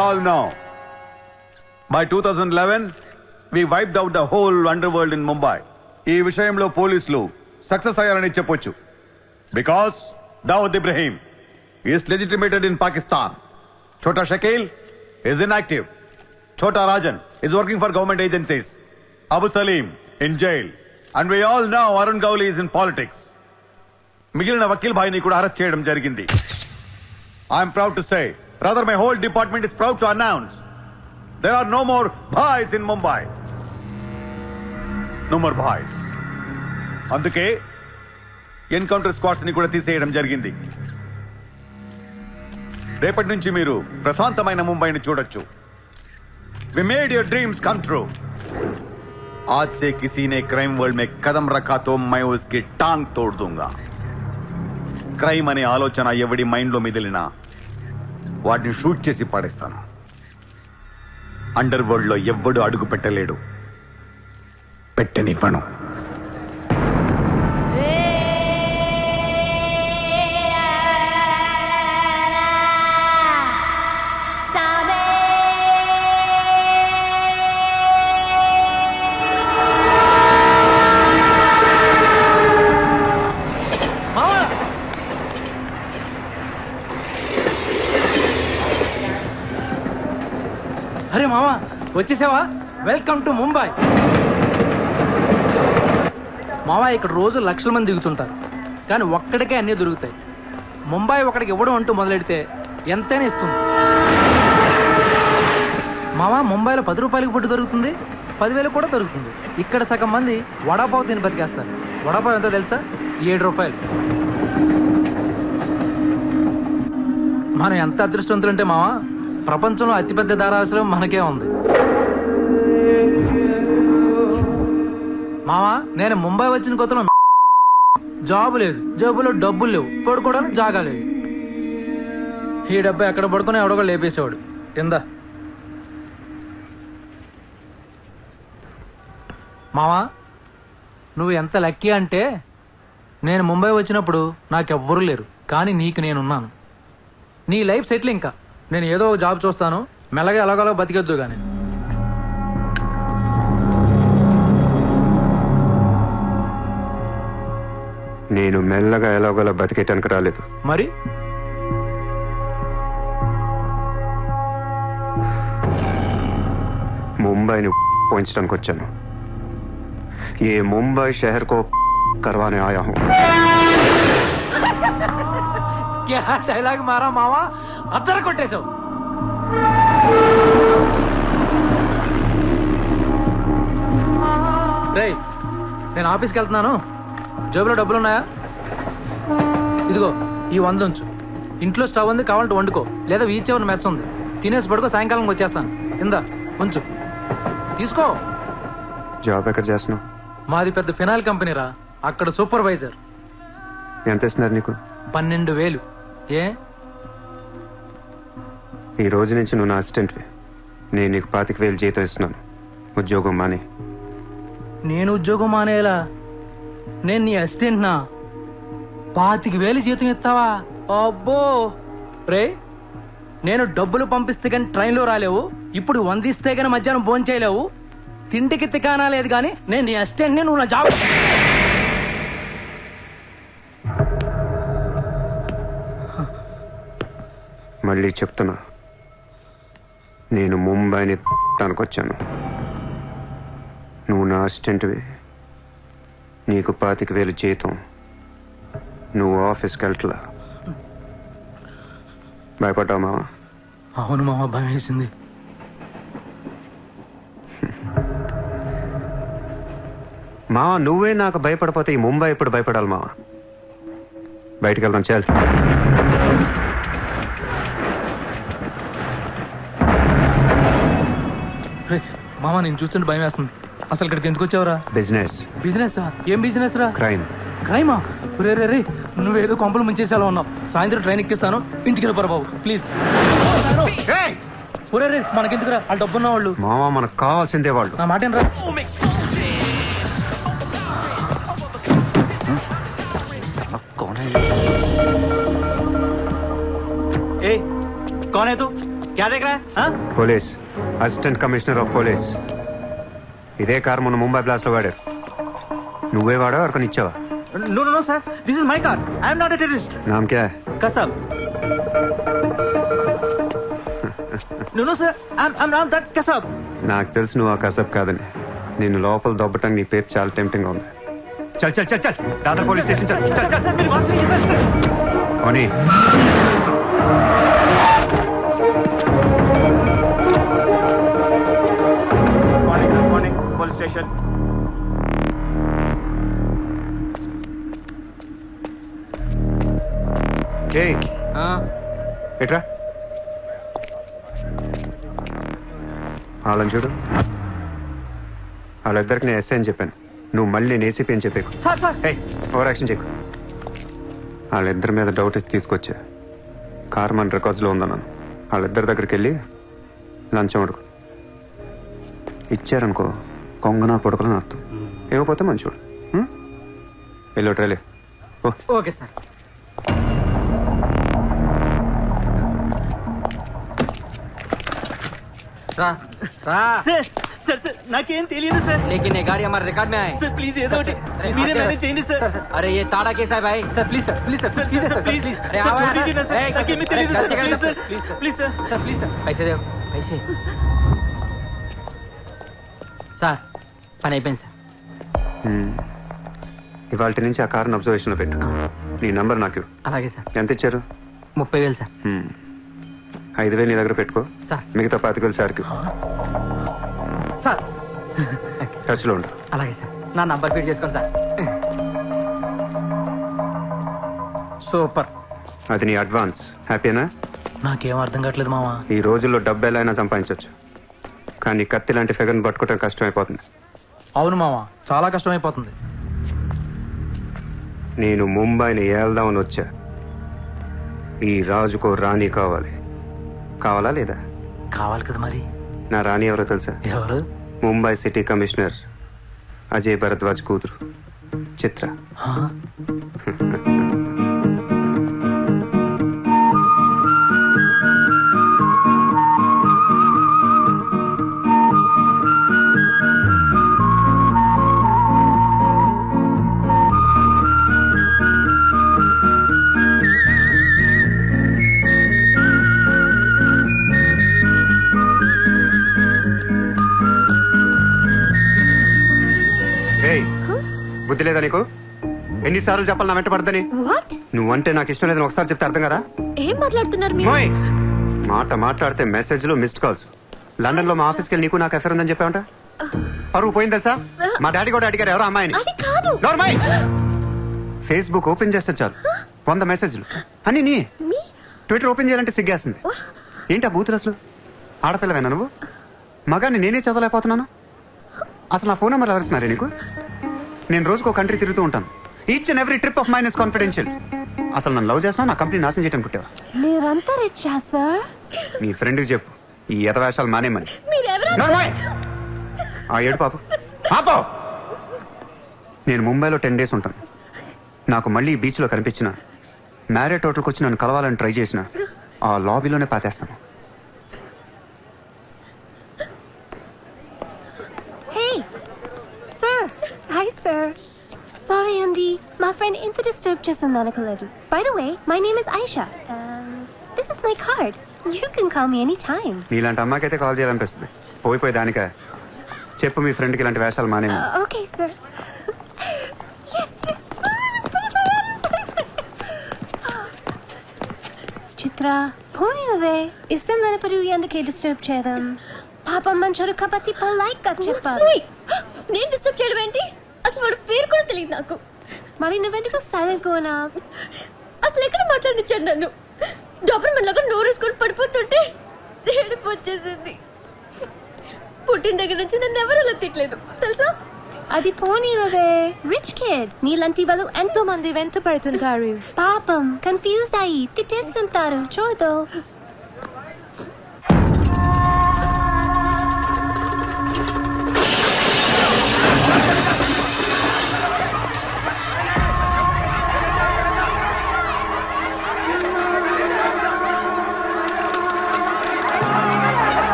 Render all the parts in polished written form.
all know, by 2011, we wiped out the whole underworld in Mumbai. ఈ విషయంలో పోలీసులు success అయ్యారని చెప్పొచ్చు. Because Dawood Ibrahim is legitimated in Pakistan. Chota Shakil is inactive. Chota Rajan is working for government agencies. Abu Salim in jail. And we all know Arun Gowli is in politics. మిగిలిన వకీల్ భాయ్ని కూడా arrest చేయడం జరిగింది. I'm proud to say, rather my whole department is proud to announce, there are no more bhais in Mumbai. No more bhais. అందుకే encounter squads ని కూడా తీసేయడం జరిగింది. రేపటి నుంచి మీరు ప్రశాంతమైన ముంబైని చూడొచ్చు. We made your dreams come true. आज से किसी ने क्राइम वर्ल्ड में कदम रखा तो मैं उसकी टांग तोड़ दूंगा. క్రైమ్ అనే ఆలోచన ఎవడి మైండ్ లో మిదిలినా వాటిని షూట్ చేసి పడేస్తాను. అండర్ వరల్డ్ లో ఎవ్వడు అడుగు పెట్టలేడు, పెట్టనివ్వను. అరే మామా వచ్చేసావా? Welcome to Mumbai. మామా ఇక్కడ రోజు లక్షల మంది దిగుతుంటారు, కానీ ఒక్కడికే అన్నీ దొరుకుతాయి. ముంబై ఒకడికి ఇవ్వడం అంటూ మొదలెడితే ఎంతైనా ఇస్తుంది. మామా ముంబైలో 10 రూపాయలకి ఫుడ్ దొరుకుతుంది, 10,000 కూడా దొరుకుతుంది. ఇక్కడ సగం మంది వడాపావు తిని బతికేస్తారు. వడాపావు ఎంతో తెలుసా? 7 రూపాయలు. మనం ఎంత అదృష్టవంతులంటే మామా, ప్రపంచంలో అతిపెద్ద ధారావాసం మనకే ఉంది. మామా నేను ముంబై వచ్చిన కొత్తలో జాబు లేదు, జేబులో డబ్బులు లేవు, పడుకోవడానికి జాగా లేదు. ఈ డబ్బు ఎక్కడ పడుకుని ఎవడో లేపేసేవాడు. కింద మావా నువ్వు ఎంత లక్కీ అంటే, నేను ముంబై వచ్చినప్పుడు నాకెవ్వరూ లేరు, కానీ నీకు నేనున్నాను. నీ లైఫ్ సెటిల్. ఇంకా నేను ఏదో జాబ్ చూస్తాను, మెల్లగా ఎలాగోలా బతికొద్దు. కానీ నేను మెల్లగా ఎలాగోలా బతికేటానికి రాలేదు. మరి ముంబైని పోయించడానికి వచ్చాను. ఏ ముంబై షహర్ కో करवाने आया हूं. क्या डायलॉग मारा मावा, अदर కొట్టేశావు. రేయ్ నేను ఆఫీస్కి వెళ్తున్నాను, జేబులో డబ్బులు ఉన్నాయా? ఇదిగో ఈ 100 ఉంచు. ఇంట్లో స్టవ్ ఉంది, కావాలంటే వండుకో, లేదా వీచ్ మెస్ ఉంది, తినేసి పడుకో, సాయంకాలం వచ్చేస్తాను. ఇందా ఉంచు, తీసుకో. జాబ్ ఎక్కడ చేస్తున్నావు? మాది పెద్ద ఫినాయిల్ కంపెనీ రా, అక్కడ సూపర్వైజర్. ఎంత ఇస్తున్నారు నీకు? 12,000. ఏ ఈ రోజు నుంచి నువ్వు నా అసిస్టెంట్వి. నేను నీకు 25,000 జీతం ఇస్తున్నాను. ఉద్యోగం మానే. నేను ఉద్యోగం మానేలా? నేను నీ అసిస్టెంట్ నా? 25,000 జీతం ఇస్తావా? అబ్బో రే, నేను డబ్బులు పంపిస్తే కానీ ట్రైన్లో రాలేవు, ఇప్పుడు 100 ఇస్తే కానీ మధ్యాహ్నం భోజనం చేయలేవు, తిండికి తికానా లేదు. కానీ నేను నీ అసిస్టెంట్ని, నువ్వు నా జాబ్. మళ్ళీ చెప్తున్నా, నేను ముంబైని తనకొచ్చాను. నువ్వు నా అసిస్టెంట్వి, నీకు 25,000 జీతం, నువ్వు ఆఫీస్కి వెళ్ళట్లా. భయపడ్డావు మావా? అవును మామ, భయం వేసింది. మావా నువ్వే నాకు భయపడిపోతే ఈ ముంబై ఎప్పుడు భయపడాలి మావా? బయటికి వెళ్దాం చాలు. మామ నేను చూస్తుంటే భయం వేస్తుంది. అసలు ఇక్కడికి ఎందుకు వచ్చావురా? బిజినెస్. బిజినెస్? ఏం బిజినెస్ రా? క్రైమ్. క్రైమా? రే రే రే, నువ్వేదో కొంపలు ముంచేసేలా ఉన్నావు. సాయంత్రం ట్రైన్ ఎక్కిస్తాను, ఇంటికి వెళ్ళిపోరా బాబు ప్లీజ్. ఒరే రే, మనకెందుకురా, వాళ్ళు డబ్బున్న వాళ్ళు. మావా మనకు కావాల్సిందే వాళ్ళు. నా మాట ఏంట్రా? ఏ कौन है तू? क्या देख रहा है हाँ? Police assistant commissioner of police. ఇదే కారు మొన్న ముంబై బ్లాస్ట్ లో వాడారు. నువ్వే వాడా ఎవరికని ఇచ్చావా? No no no sir, this is my car. I am not a terrorist. నామ్ క్యా high? Kasab. No no sir, I'm not that Kasab. నాకు తెలుసు నువ్వు ఆ కసబ్ కాదని. నిన్ను లోపల దొబ్బటం నీ పేరు చాలా టెంప్టింగ్ గా ఉంది. చల్ చల్ చల్ చల్ దాదర్ పోలీస్ స్టేషన్ చల్ చల్ చల్. Sir मेरी बात सुनिए sir. ఓనీ Morning police station. ఏయ్ ఎట్రా వాళ్ళని చూడు. వాళ్ళిద్దరికి నేను ఎస్ఐ అని చెప్పాను. నువ్వు మళ్ళీ నేను ఏసీపీ అని చెప్పాకు. ఓవర్ యాక్షన్ చేయకు. వాళ్ళిద్దరి మీద డౌట్ ఇచ్చి తీసుకొచ్చా. కార్ మన రికార్డ్స్లో ఉందన్నాను. వాళ్ళిద్దరి దగ్గరికి వెళ్ళి లంచం అడుగు. ఇచ్చారనుకో కొంగనా పొడకలని అర్థం. ఏమైపోతే మంచోడు. వెళ్ళి ట్రైలే ఓ. Okay sir. రా రా सर सर सर नाकेम తెలియదు सर लेकिन ये गाड़ी हमारे रिकॉर्ड में आए सर प्लीज ఏదో ఒకటి మీరే మేనేజ్ చేయండి सर अरे ये ताड़ा केस है भाई sir please sir please sir sir sir please अरे सर आओ छोड़ यार। दीजिए ना सर ए, नाकेम తెలియదు sir please sir please sir sir please sir पैसे दो पैसे సార్ పని అయిపోయింది సార్. ఇవాళ నుంచి ఆ కార్ని అబ్జర్వేషన్లో పెట్టు. నీ నంబర్ నాకు. అలాగే సార్. ఎంత ఇచ్చారు? 30,000 సార్. 5,000 నీ దగ్గర పెట్టుకో సార్. మిగతా 25,000 సార్కి సార్ టచ్లో ఉండు. అలాగే సార్. నా నంబర్ ఫీడ్ చేసుకోండి సార్. సూపర్. అది నీ అడ్వాన్స్. హ్యాపీనా? నాకేం అర్థం కావట్లేదు మావా. ఈ రోజుల్లో డబ్బు ఎలా అయినా సంపాదించవచ్చు, కానీ కత్తి లాంటి ఫిగర్ని పట్టుకోవడం కష్టమైపోతుంది. అవును మావా, చాలా కష్టమైపోతుంది. నేను ముంబైని ఏల్దామని వచ్చా. ఈ రాజుకో రాణి కావాలి. కావాలా లేదా? కావాలి కదా మరి. నా రాణి ఎవరో తెలుసా? ఎవరు? ముంబై సిటీ కమిషనర్ అజయ్ భరద్వాజ్ కూతురు చిత్ర. బుద్ధి లేదా నీకు? ఎన్నిసార్లు చెప్పాలి నా వెంట పడదని? నువ్వంటే నాకు ఇష్టం లేదని ఒకసారి చెప్తే అర్థం కదా? ఏం మాట్లాడుతున్నారు మీరు? మాట మాట్లాడితే మెసేజ్లు మిస్డ్ కాల్స్. లండన్ లో మా ఆఫీస్కి వెళ్ళి నీకు నాకు అఫేర్ ఉందని చెప్పావంట. పరువు పోయింది తెలుసా? మా డాడీ కూడా అడిగారు ఎవరో అమ్మాయిని. ఫేస్బుక్ ఓపెన్ చేస్తే చాలు 100 మెసేజ్లు అని. నీ ట్విట్టర్ ఓపెన్ చేయాలంటే సిగ్గేస్తుంది. ఏంటి ఆ బూతులు అసలు? ఆడపిల్లవేనా నువ్వు? మగాన్ని నేనే చదవలేకపోతున్నాను. అసలు నా ఫోన్ నెంబర్ ఎవరిస్తున్నారే నీకు? నేను రోజుకో కంట్రీ తిరుగుతూ ఉంటాను. Each and every trip of mine is confidential. అసలు నన్ను లవ్ చేస్తున్నా, నా కంపెనీ నాశనం చేయడం కుట్టావా? మీరంతా రిచ్చా సార్? నీ ఫ్రెండ్కి చెప్పు ఈ ఎదవేషాలు మానేమని. ఆ ఏడు పాపు పాపో. నేను ముంబైలో 10 days ఉంటాను. నాకు మళ్ళీ ఈ బీచ్లో కనిపించిన, మ్యారేట్ హోటల్కి వచ్చి నన్ను కలవాలని ట్రై చేసిన ఆ లాబీలోనే పాతేస్తాను. Hi sir. Sorry Andy, my friend inta disturb chestunnanu. By the way, my name is Aisha. This is my card. You can call me anytime. నీలాంటి అమ్మాయికైతే కాల్ చేయాలనిపిస్తుంది. పోయిపోయి దానికా? చెప్పు మీ ఫ్రెండ్కి ఇలాంటి వేషాలు మానే. Okay sir. చిత్ర పోనీవే. ఇష్టం లేనప్పుడు ఎందుకే డిస్టర్బ్ చేయడం? పాపం మంచోడు కాబట్టి పొలైట్ గా చెప్పాలి. నేను డిస్టర్బ్ చేయడం ఏంటి? అసలు వాడు పేరు కూడా తెలియదు నాకు. మరి నువ్వెందుకు సైలెంట్ గా ఉన్నావు? అసలు ఎక్కడ మాట్లాడించాడు నన్ను? డాబర్మన్ లాగా నోరేసుకొని పడిపోతుంటే ఏడుపు వచ్చేసింది. పుట్టిన దగ్గర నుంచి నన్ను ఎవరు అలా తిట్టలేదు తెలుసా? అది పోనీవే. రిచ్ కిడ్ నీలాంటి వాళ్ళు ఎంతో మంది వెంట పడుతుంటారు. పాపం కన్ఫ్యూజ్ అయ్యి తిట్టేసుకుంటారు. చూడు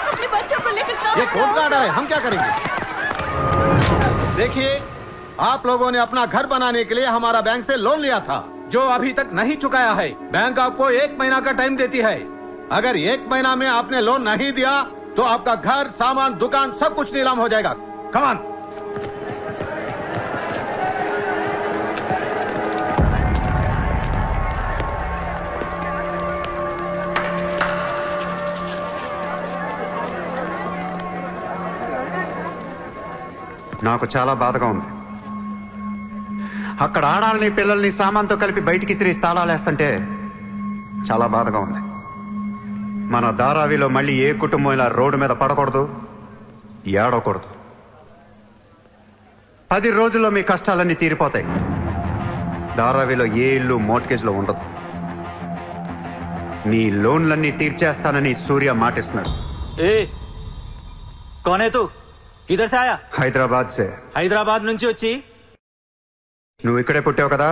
अपने बच्चों को लेकर कहाँ ये कौन का जाऊँ? ऑर्डर है? हम क्या करेंगे? देखिए, आप लोगों ने अपना घर बनाने के लिए हमारा बैंक से लोन लिया था, जो अभी तक नहीं चुकाया है। बैंक आपको 1 महीना का टाइम देती है। अगर 1 महीना में आपने लोन नहीं दिया तो आपका घर, सामान, दुकान सब कुछ नीलाम हो जाएगा। Come on. నాకు చాలా బాధగా ఉంది. అక్కడ ఆడాలని పిల్లల్ని సామాన్తో కలిపి బయటికి తిరిగి తాళాలేస్తుంటే చాలా బాధగా ఉంది. మన ధారావిలో మళ్ళీ ఏ కుటుంబం ఇలా రోడ్డు మీద పడకూడదు, ఏడవకూడదు. 10 రోజుల్లో మీ కష్టాలన్నీ తీరిపోతాయి. ధారావిలో ఏ ఇల్లు మోర్ట్గేజ్లో ఉండదు. మీ లోన్లన్నీ తీర్చేస్తానని సూర్య మాటిస్తున్నాడు. ఏ कौन है तू? किधर से आया? హైదరాబాద్ సే. హైదరాబాద్ నుంచి వచ్చి నువ్వు ఇక్కడే పుట్టావు కదా.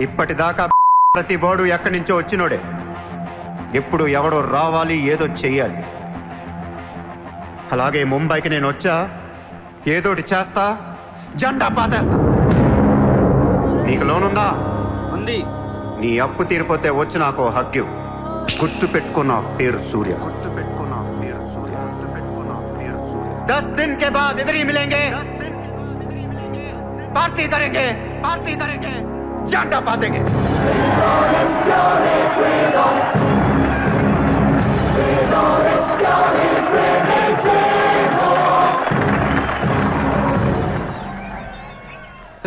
ఇప్పటిదాకా ప్రతి వాడు ఎక్కడి నుంచో వచ్చినోడే. ఎప్పుడు ఎవడో రావాలి, ఏదో చెయ్యాలి. అలాగే ముంబైకి నేను వచ్చా, ఏదోటి చేస్తా, జెండా పాతేస్తా. నీకు లోన్ ఉందా? ఉంది. నీ అప్పు తీరిపోతే వచ్చి నాకు హక్కు. గుర్తు పెట్టుకున్న పేరు సూర్య. గుర్తు పెట్టుకున్న పేరు సూర్య. గుర్తు పెట్టుకున్న పేరు సూర్య. 10 दिन के बाद इधर ही मिलेंगे, पार्टी करेंगे, पार्टी करेंगे, झंडा पातेंगे.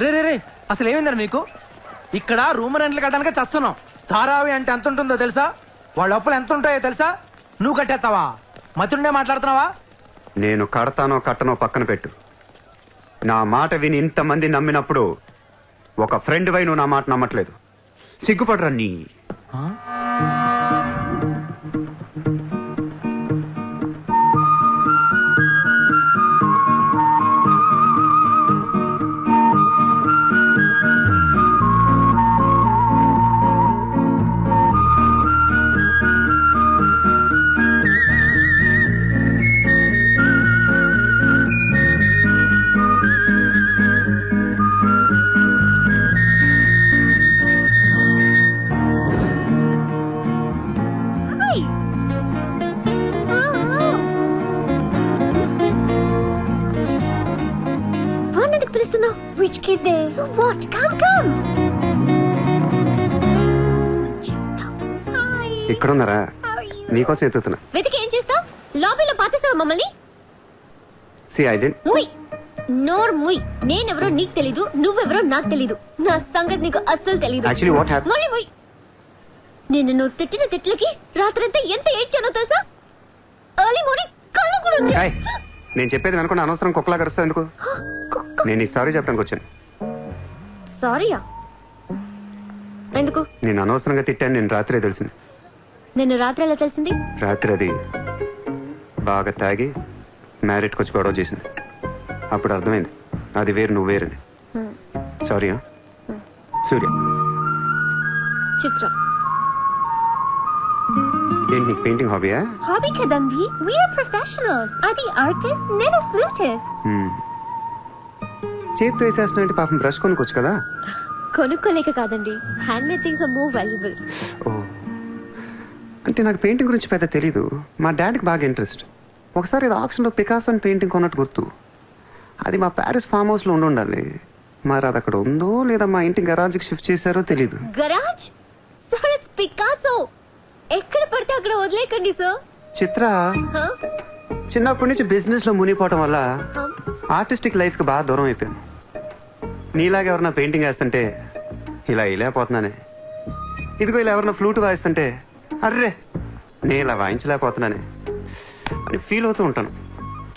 రే రే రే అసలు ఏమైందిరా నీకు? ఇక్కడ రూమ్ రెంట్లు కట్టడానికి చస్తున్నాం. ధారావి అంటే ఎంత ఉంటుందో తెలుసా? వాళ్ళ అప్పులు ఎంత ఉంటాయో తెలుసా? నువ్వు కట్టేస్తావా? మతుండే మాట్లాడుతున్నావా? నేను కడతానో కట్టనో పక్కన పెట్టు. నా మాట విని ఇంతమంది నమ్మినప్పుడు ఒక ఫ్రెండ్ వై నువ్వు నా మాట నమ్మట్లేదు. సిగ్గుపడరా నీ. Hi. వాడినెందుకు పిలుస్తున్నావు? Rich kid there. So what? Come. Hi. ఇక్కడున్నారా? How are you? నీకోసం ఎత్తుతున్నా. వెతికి ఏం చేస్తావు? లాబీలో పాతేస్తావా మమ్మల్ని? సి ఐ డెంట్. ముయ్ నోర్ ముయ్. నేనెవరో నీకు తెలీదు, నువ్వెవరో నాకు తెలీదు. నా సంగతి నీకు అస్సలు తెలీదు. Actually what happen? మళ్ళీ ముయ్. నిన్ను నువ్వు తిట్టిన తిట్లకి రాత్రంతా ఎంత ఏడ్చానో తెలుసా? ఎర్లీ మార్నింగ్ కళ్ళు కూడా వచ్చాయి. ఏయ్, నేను చెప్పేది వెనకుండా అనవసరం కుక్కలా కరుస్తావు ఎందుకు? నేను ఈ సారీ చెప్పడానికి వచ్చాను. సారీయా? ఎందుకు? నేను అనవసరంగా తిట్టాను. నేను రాత్రే తెలిసింది. నిన్ను రాత్రి ఎలా తెలిసింది? రాత్రి అది బాగా తాగి మ్యారేట్కి వచ్చి గొడవ చేసింది. అప్పుడు అర్థమైంది అది వేరు, నువ్వు వేరని. సారీ. సూర్య. చిత్ర. ఏంటి నీకు painting హాబీయా? Hobby kadandi. We are professionals. Adi artist, nenu flutist. చేతితో వేసేస్తున్నా పాపం బ్రష్ కొనుక్కోవచ్చు కదా. కొనుక్కోలేక కాదండి, handmade things are more valuable. ఓ, అంటే నాకు పెయింటింగ్ గురించి పెద్ద తెలీదు. మా డాడీకి బాగా ఇంట్రెస్ట్. ఒకసారి ఏదో ఆక్షన్లో పికాసో అని పెయింటింగ్ కొన్నట్టు గుర్తు. అది మా ప్యారిస్ ఫామ్ హౌస్లో ఉండాలి. మరి అది అక్కడ ఉందో లేదా మా ఇంటి గరాజ్కి షిఫ్ట్ చేశారో తెలీదు. గరాజ్? Sir it's Picasso. ఎక్కడ పడితే అక్కడ వదిలేకండి సార్. చిత్ర చిన్నప్పటి నుంచి బిజినెస్ లో మునిగిపోవటం వల్ల Huh? ఆర్టిస్టిక్ లైఫ్ కి బాగా దూరం అయిపోయాను. నీలాగా ఎవరన్నా పెయింటింగ్ వేస్తుంటే ఇలా వెళ్ళిపోతున్నానే. ఇదిగో ఇలా ఎవరన్నా ఫ్లూట్ వాయిస్తుంటే అర్రే నేను ఇలా వాయించలేకపోతున్నానే అని ఫీల్ అవుతూ ఉంటాను.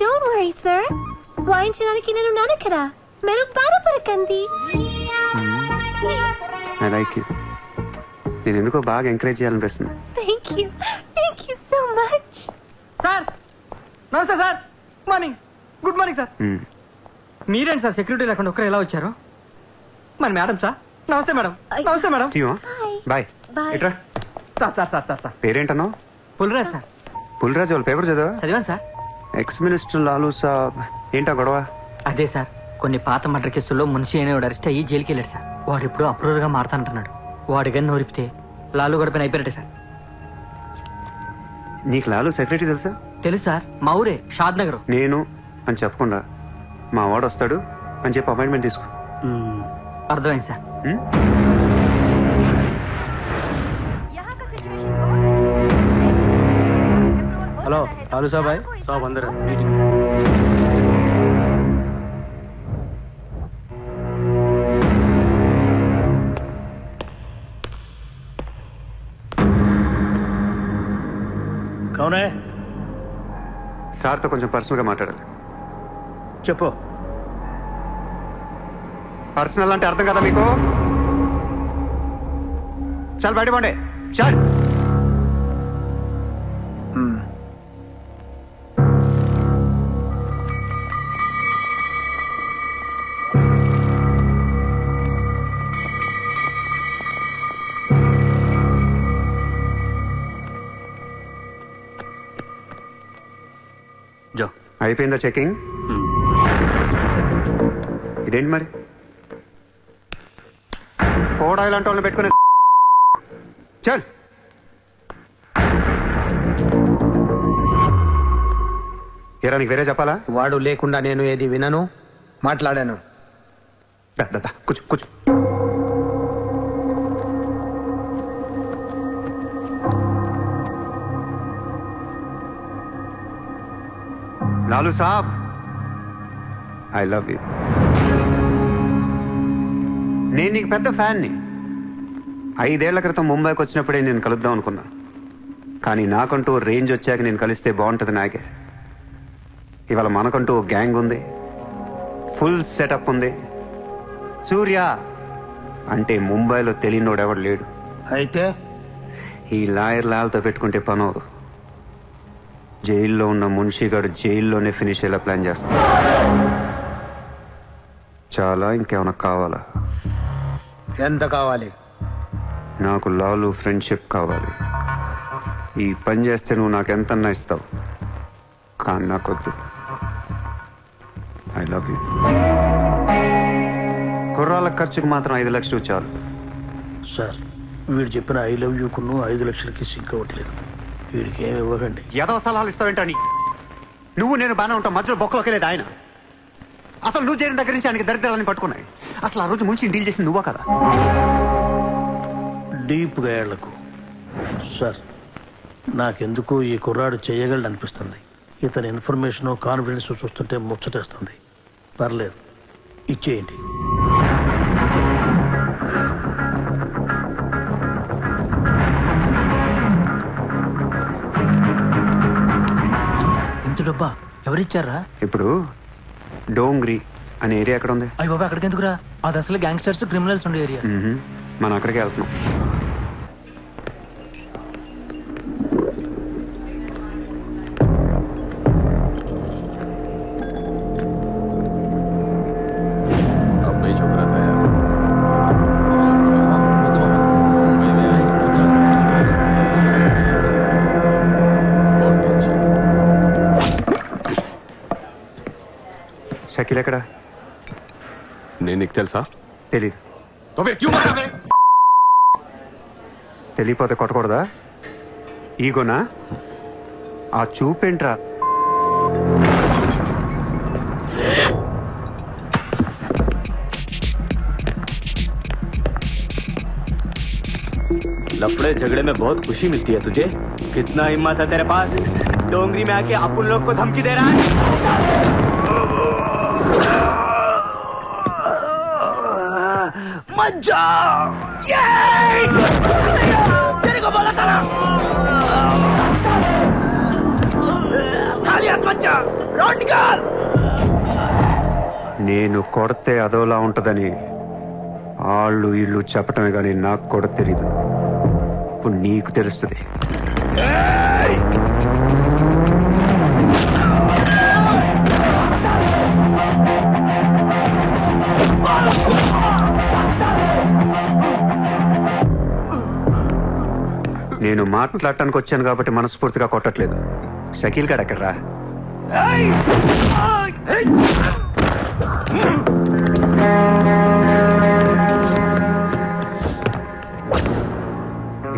Don't worry, sir. వాయించడానికి నేను ఉన్నాను కదా. మీరు బాధపడకండి. I like you. నేను ఎందుకో బాగా ఎంకరేజ్ చేయాలనిపిస్తుంది. Thank you. Thank you so much. Sir నమస్తే sir. Morning. Good morning sir. మీరేంటి సార్ సెక్యూరిటీ లేకుండా ఒక్కరు ఎలా వచ్చారు? మరి మేడం సార్. నమస్తే మేడం. నమస్తే మేడం. బాయ్. Bye. ఇట్రా. సార్. పేరేంటనో? పుల్రాజ్ సార్. పుల్రాజ్ వాళ్ళ పేపర్ చదివా? చదివాను సార్. ఎక్స్ మినిస్టర్ లాలూ సాబ్ ఏంటా గొడవ? అదే సార్, కొన్ని పాత మర్డర్ కేసుల్లో మున్షి అనేవాడు అరెస్ట్ అయ్యి జైలుకి వెళ్ళాడు సార్. వాడు ఇప్పుడు అప్రూవర్గా మారుతానంటున్నాడు. వాడి గన్ను నోరిపితే లాలు గడపని అయిపోయాడు సార్. నీకు లాలూ సెక్రటరీ తెలుసా? తెలుసు సార్, మా ఊరే షాద్ నగర్. నేను అని చెప్పకుండా మా వాడు వస్తాడు అని చెప్పి అపాయింట్మెంట్ తీసుకో. అర్థమైంది సార్. हेलो लालू साहब भाई साहब अंदर मीटिंग कौन है సార్తో కొంచెం పర్సనల్గా మాట్లాడాలి. చెప్పు. పర్సనల్ అంటే అర్థం కదా మీకు? చాలు బయట పోండి. చాలు. जाओ. అయిపోయిందా చెకింగ్? ఇదేంటి మరి కోడా ఇలాంటి వాళ్ళని పెట్టుకునే? చల్. ఏరా నీకు వేరే చెప్పాలా? వాడు లేకుండా నేను ఏది వినను, మాట్లాడాను. కూర్చో కూర్చో. లాలూ సాబ్, ఐ లవ్ యూ. నేను నీకు పెద్ద ఫ్యాన్ని. 5 ఏళ్ల క్రితం ముంబైకి వచ్చినప్పుడే నేను కలుద్దాం అనుకున్నా. కానీ నాకంటూ రేంజ్ వచ్చాక నేను కలిస్తే బాగుంటుంది నాకే. ఇవాళ మనకంటూ గ్యాంగ్ ఉంది, ఫుల్ సెటప్ ఉంది. సూర్య అంటే ముంబైలో తెలియనోడు ఎవడు లేడు. అయితే ఈ లాయర్ లాల్తో పెట్టుకుంటే పని అవదు. జైల్లో ఉన్న మున్షిగాడు జైల్లోనే ఫినిష్ అయ్యేలా ప్లాన్ చేస్తాడు. చాలా ఇంకేమైనా కావాలా? ఎంత కావాలి? నాకు లాలు ఫ్రెండ్షిప్ కావాలి. ఈ పని చేస్తే నువ్వు నాకు ఎంతన్నా ఇస్తావు, కానీ నాకొద్దు. I love you. కుర్రాళ్ళ ఖర్చుకు మాత్రం 5 లక్షలు చాలు. సార్, వీడు చెప్పిన ఐ లవ్ యూ కును 5 లక్షలకి సింక్ అవ్వట్లేదు. వీడికి ఏమి ఇవ్వకండి. ఏదో సలహాలు ఇస్తావేంటని? నువ్వు నేను బాగానే ఉంటావు, మధ్యలో బొక్కలోకి లేదు ఆయన. అసలు నువ్వు చేరిన దగ్గర నుంచి ఆయనకి దరిద్రాలని పట్టుకున్నాయి. అసలు ఆ రోజు ముంచి డీల్ చేసింది నువ్వా కదా? డీప్గా ఏళ్లకు సార్, నాకెందుకు ఈ కుర్రాడు చేయగలడు అనిపిస్తుంది. ఇతని ఇన్ఫర్మేషన్ కాన్ఫిడెన్స్ చూస్తుంటే ముచ్చటేస్తుంది. పర్లేదు, ఇచ్చేయండి. ఇంత డబ్బా ఎవరిచ్చారా? ఇప్పుడు డోంగ్రీ అనే ఏరియా ఎక్కడ ఉంది? అయ్యి బాబా, అక్కడికి ఎందుకురా? అది అసలు గ్యాంగ్స్టర్స్ క్రిమినల్స్ ఉండే ఏరియా. మనం అక్కడికే వెళ్తున్నాం. షకీల్ ఎక్కడ? నేను నీకు తెలుసా? తెలీదు. తెలియపోతే కొట్టకూడదా? ఈగోనా? ఆ చూపేంట్రా? लफड़े झगड़े में बहुत खुशी मिलती है तुझे. कितना हिम्मत है तेरे पास? डोंगरी में आके अपन लोग को धमकी दे रहा है. मत जाओ. तेरे को बोला था ना, खाली हाथ मत जा. रौंड निकाल. నేను కొడితే అదోలా ఉంటదని వాళ్ళు ఇళ్ళు చెప్పటమే కానీ నాకు కూడా తెలీదు. ఇప్పుడు నీకు తెలుస్తుంది. నేను మాట్లాడటానికి వచ్చాను కాబట్టి మనస్ఫూర్తిగా కొట్టట్లేదు. షకీల్ గారు ఎక్కడ్రా?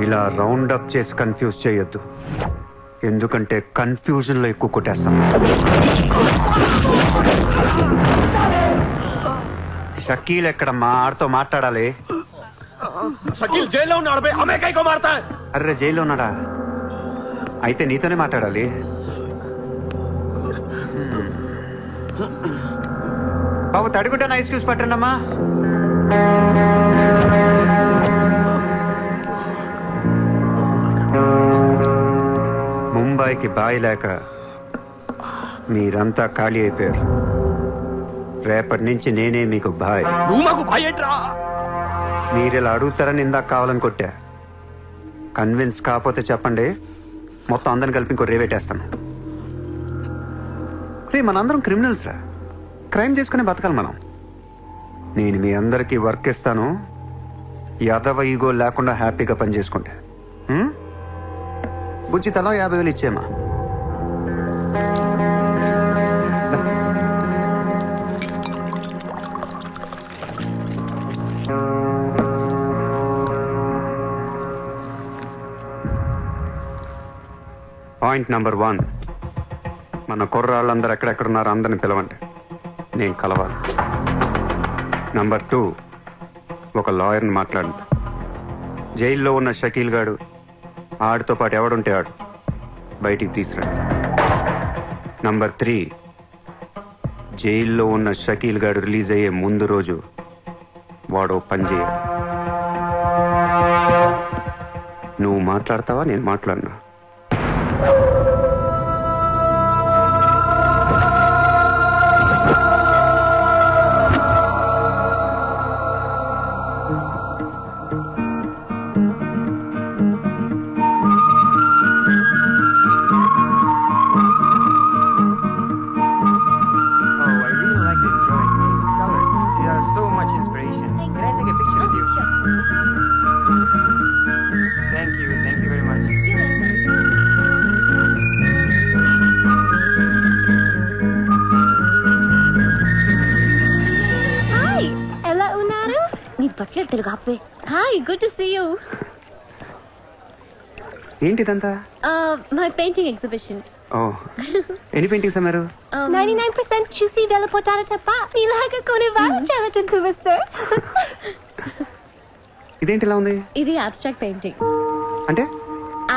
ఇలా రౌండ్ అప్ చేసి కన్ఫ్యూజ్ చేయొద్దు, ఎందుకంటే కన్ఫ్యూజన్ లో ఎక్కువ కొట్టేస్తాను. షకీల్ ఎక్కడమ్మా? ఆడితో మాట్లాడాలి. షకీల్ జైల్లో ఉన్నాడు. హమే కైకో మారతా? అర్రే జైల్లో ఉన్నాడా? అయితే నీతోనే మాట్లాడాలి. బాబు తడుగుంటే ఐస్ క్యూబ్స్ పట్టండి అమ్మా. ముంబైకి బాయి లేక మీరంతా ఖాళీ అయిపోయారు. రేపటి నుంచి నేనే మీకు బాయ్. నువ్వు మాకు బాయ్ ఏంట్రా? మీరు ఇలా అడుగుతారని ఇందాక కావాలని కొట్టా. కన్విన్స్ కాకపోతే చెప్పండి, మొత్తం అందరిని కలిపి ఇంకో రేవేటేస్తాను. రే మనందరం క్రిమినల్స్ రా, క్రైమ్ చేసుకునే బతకాలి మనం. నేను మీ అందరికీ వర్క్ ఇస్తాను, యాదవ ఈగో లేకుండా హ్యాపీగా పని చేసుకుంటే. బుజ్జి తలా 50,000 ఇచ్చేమా. పాయింట్ నెంబర్ 1, మన కుర్రాళ్ళందరూ ఎక్కడెక్కడున్నారో అందరిని పిలవండి, నేను కలవాలి. నెంబర్ 2, ఒక లాయర్ని మాట్లాడండి. జైల్లో ఉన్న షకీల్ గాడు, ఆడితో పాటు ఎవడుంటే ఆడు బయటికి తీసుకురండి. నంబర్ 3, జైల్లో ఉన్న షకీల్ గాడు రిలీజ్ అయ్యే ముందు రోజు వాడు పని చేయాలి. నువ్వు మాట్లాడతావా, నేను మాట్లాడినా? Hi, good to see you. ఏంటిదంతా? My painting exhibition. ఓ, ఎన్ని పెయింటింగ్స్ అమ్మారు? 99% చూసి వెళ్ళిపోతారు తప్ప మీలాగా కొనేవారు చాలా తక్కువ సార్. ఇదేంటి ఇలా ఉంది? ఇది అబ్స్ట్రాక్ట్ పెయింటింగ్. అంటే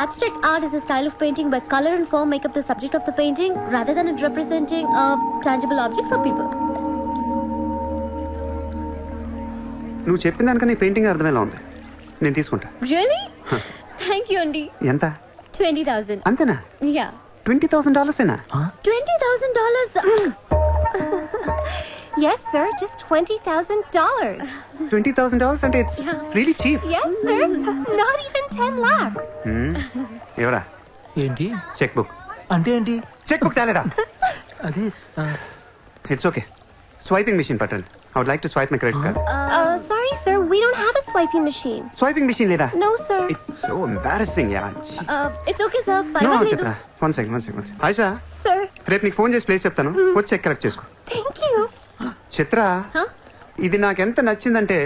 abstract art is a style of painting where color and form make up the subject of the painting rather than it representing tangible objects or people. నువ్వు చెప్పిన దానికన్నా ఈ పెయింటింగ్ అర్థమేలా ఉంది, నేను తీసుకుంటా. Really? Thank you అండి. ఎంత? 20,000. అంతేనా? Yeah. $20,000 ఏనా? $20,000. Yes sir, just $20,000. $20,000 అంటే it's really cheap. Yes sir, not even 10 lakhs. ఎవరా? ఏంటి చెక్ బుక్? అంటే ఏంటి? చెక్ బుక్ తేలేదా? అది ఇట్స్ ఓకే, స్వైపింగ్ మెషిన్ పట్టండి. I would like to swipe my credit card. Sorry sir, we don't have a swiping machine. Swiping machine లేదా? No sir. It's so embarrassing, yeah. It's okay sir, No, పర్వాలేదు. Chitra. One second. Ayesha, Sir, రేపు నీకు phone చేసి place చెప్తాను, వచ్చి check collect చేసుకో. thank you. Chitra, Huh? ఇది నాకు ఎంత నచ్చిందంటే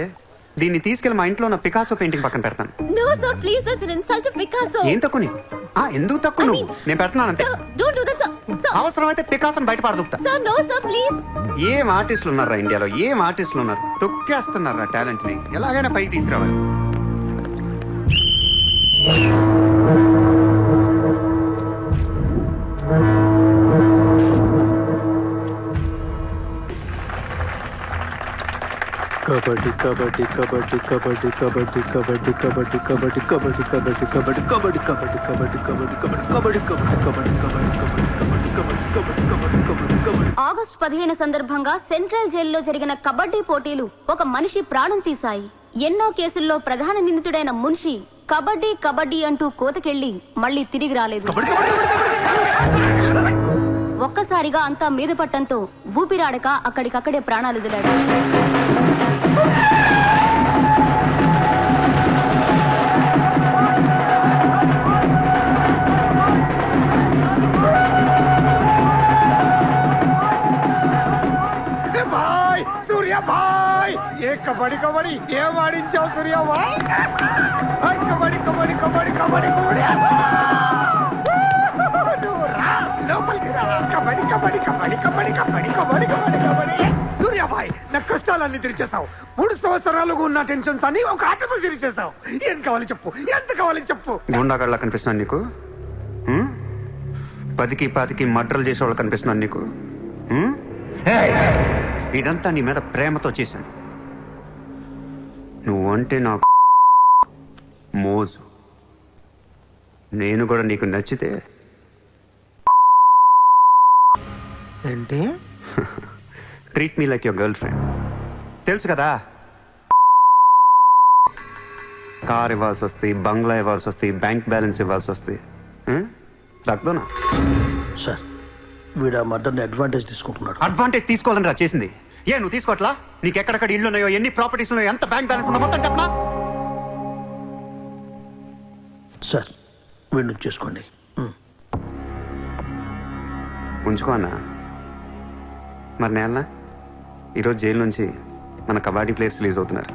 దీన్ని తీసుకెళ్లి మా ఇంట్లో ఉన్న పికాసో పెయింటింగ్ పక్కన పెడతాను. No sir, please, that's an insult to Picasso. ఏం తక్కువ నీకు? ఎందుకు తక్కువ నువ్వు? నేను పెడుతున్నాను అంతే. Sir, don't do that sir. Sir, అవసరమైతే పికాసోని బయట పారదొక్కుతా. sir, no sir, please. ఏం ఆర్టిస్టులు ఉన్నారా ఇండియాలో, ఏం ఆర్టిస్టులు ఉన్నారు, తొక్కేస్తున్నారా టాలెంట్ ని, ఎలాగైనా పైకి తీసుకురావాలి. కబడ్డీ కబడ్డీ కబడ్డీ కబడ్డీ కబడ్డీ కబడ్డీ కబడ్డీ కబడ్డీ కబడ్డీ కబడ్డీ కబడ్డీ కబడ్డీ కబడ్డీ కబడ్డీ కబడ్డీ కబడ్డీ కబడ్డీ కబడ్డీ కబడ్డీ. ఆగస్టు 15 సందర్భంగా సెంట్రల్ జైల్లో జరిగిన కబడ్డీ పోటీలు ఒక మనిషి ప్రాణం తీశాయి. ఎన్నో కేసుల్లో ప్రధాన నిందితుడైన మున్షి కబడ్డీ కబడ్డీ అంటూ కోతకెళ్లి మళ్లీ తిరిగి రాలేదు. ఒక్కసారిగా అంతా మీద పట్టంతో ఊపిరాడక అక్కడికక్కడే ప్రాణాలు వదిలాడు. ఏ కబడ్డీ కబడ్డీ ఏం ఆడించావు సూర్యబాయ్? కబడ్డీ కబడ్డీ కబడ్డీ కబడ్డీ కబడ్డీ నువ్వు రా, లోపలికి రా. కబడ్డీ కబడ్డీ కబడ్డీ కబడ్డీ కబడ్డీ కబడ్డీ కబడ్డీ కబడ్డీ. సూర్యబాయ్, నా కష్టాలన్నీ తీర్చేసావు. 3 సంవత్సరాలుగా ఉన్న టెన్షన్స్ అన్ని ఒక ఆటతో తీర్చేసావు. ఏం కావాలి చెప్పు, ఎంత కావాలి చెప్పు. గుండాగడ్లా కనిపిస్తున్నాను నీకు? 10కి 20కి మర్డర్లు చేసేవాళ్ళు కనిపిస్తున్నాను నీకు? ఇదంతా నీ మీద ప్రేమతో చేశాను. నువ్వంటే నాకు మోజు. నేను కూడా నీకు నచ్చితే ఏంటి? Treat me like your girl friend. తెలుసు కదా, కార్ ఇవ్వాల్సి వస్తాయి, బంగ్లా ఇవ్వాల్సి వస్తాయి, బ్యాంక్ బ్యాలెన్స్ ఇవ్వాల్సి వస్తాయి. తగ్గదోనా? సార్, వీడు ఆ మర్డర్ని అడ్వాంటేజ్ తీసుకుంటున్నాడు. అడ్వాంటేజ్ తీసుకోవాలని రా చేసింది. ఏ నువ్వు తీసుకోవట్లా? నీకు ఎక్కడెక్కడ ఇల్లు ఉన్నాయో, ఎన్ని ప్రాపర్టీస్ ఉన్నాయో, ఎంత బ్యాంక్ బ్యాలెన్స్ ఉన్నా మొత్తం చెప్పనా? సార్, వీడిని చూసుకోండి. ఉంచుకో అన్నా. మరి నేనా ఈరోజు జైలు నుంచి మన కబడ్డీ ప్లేయర్స్ రిలీజ్ అవుతున్నారు.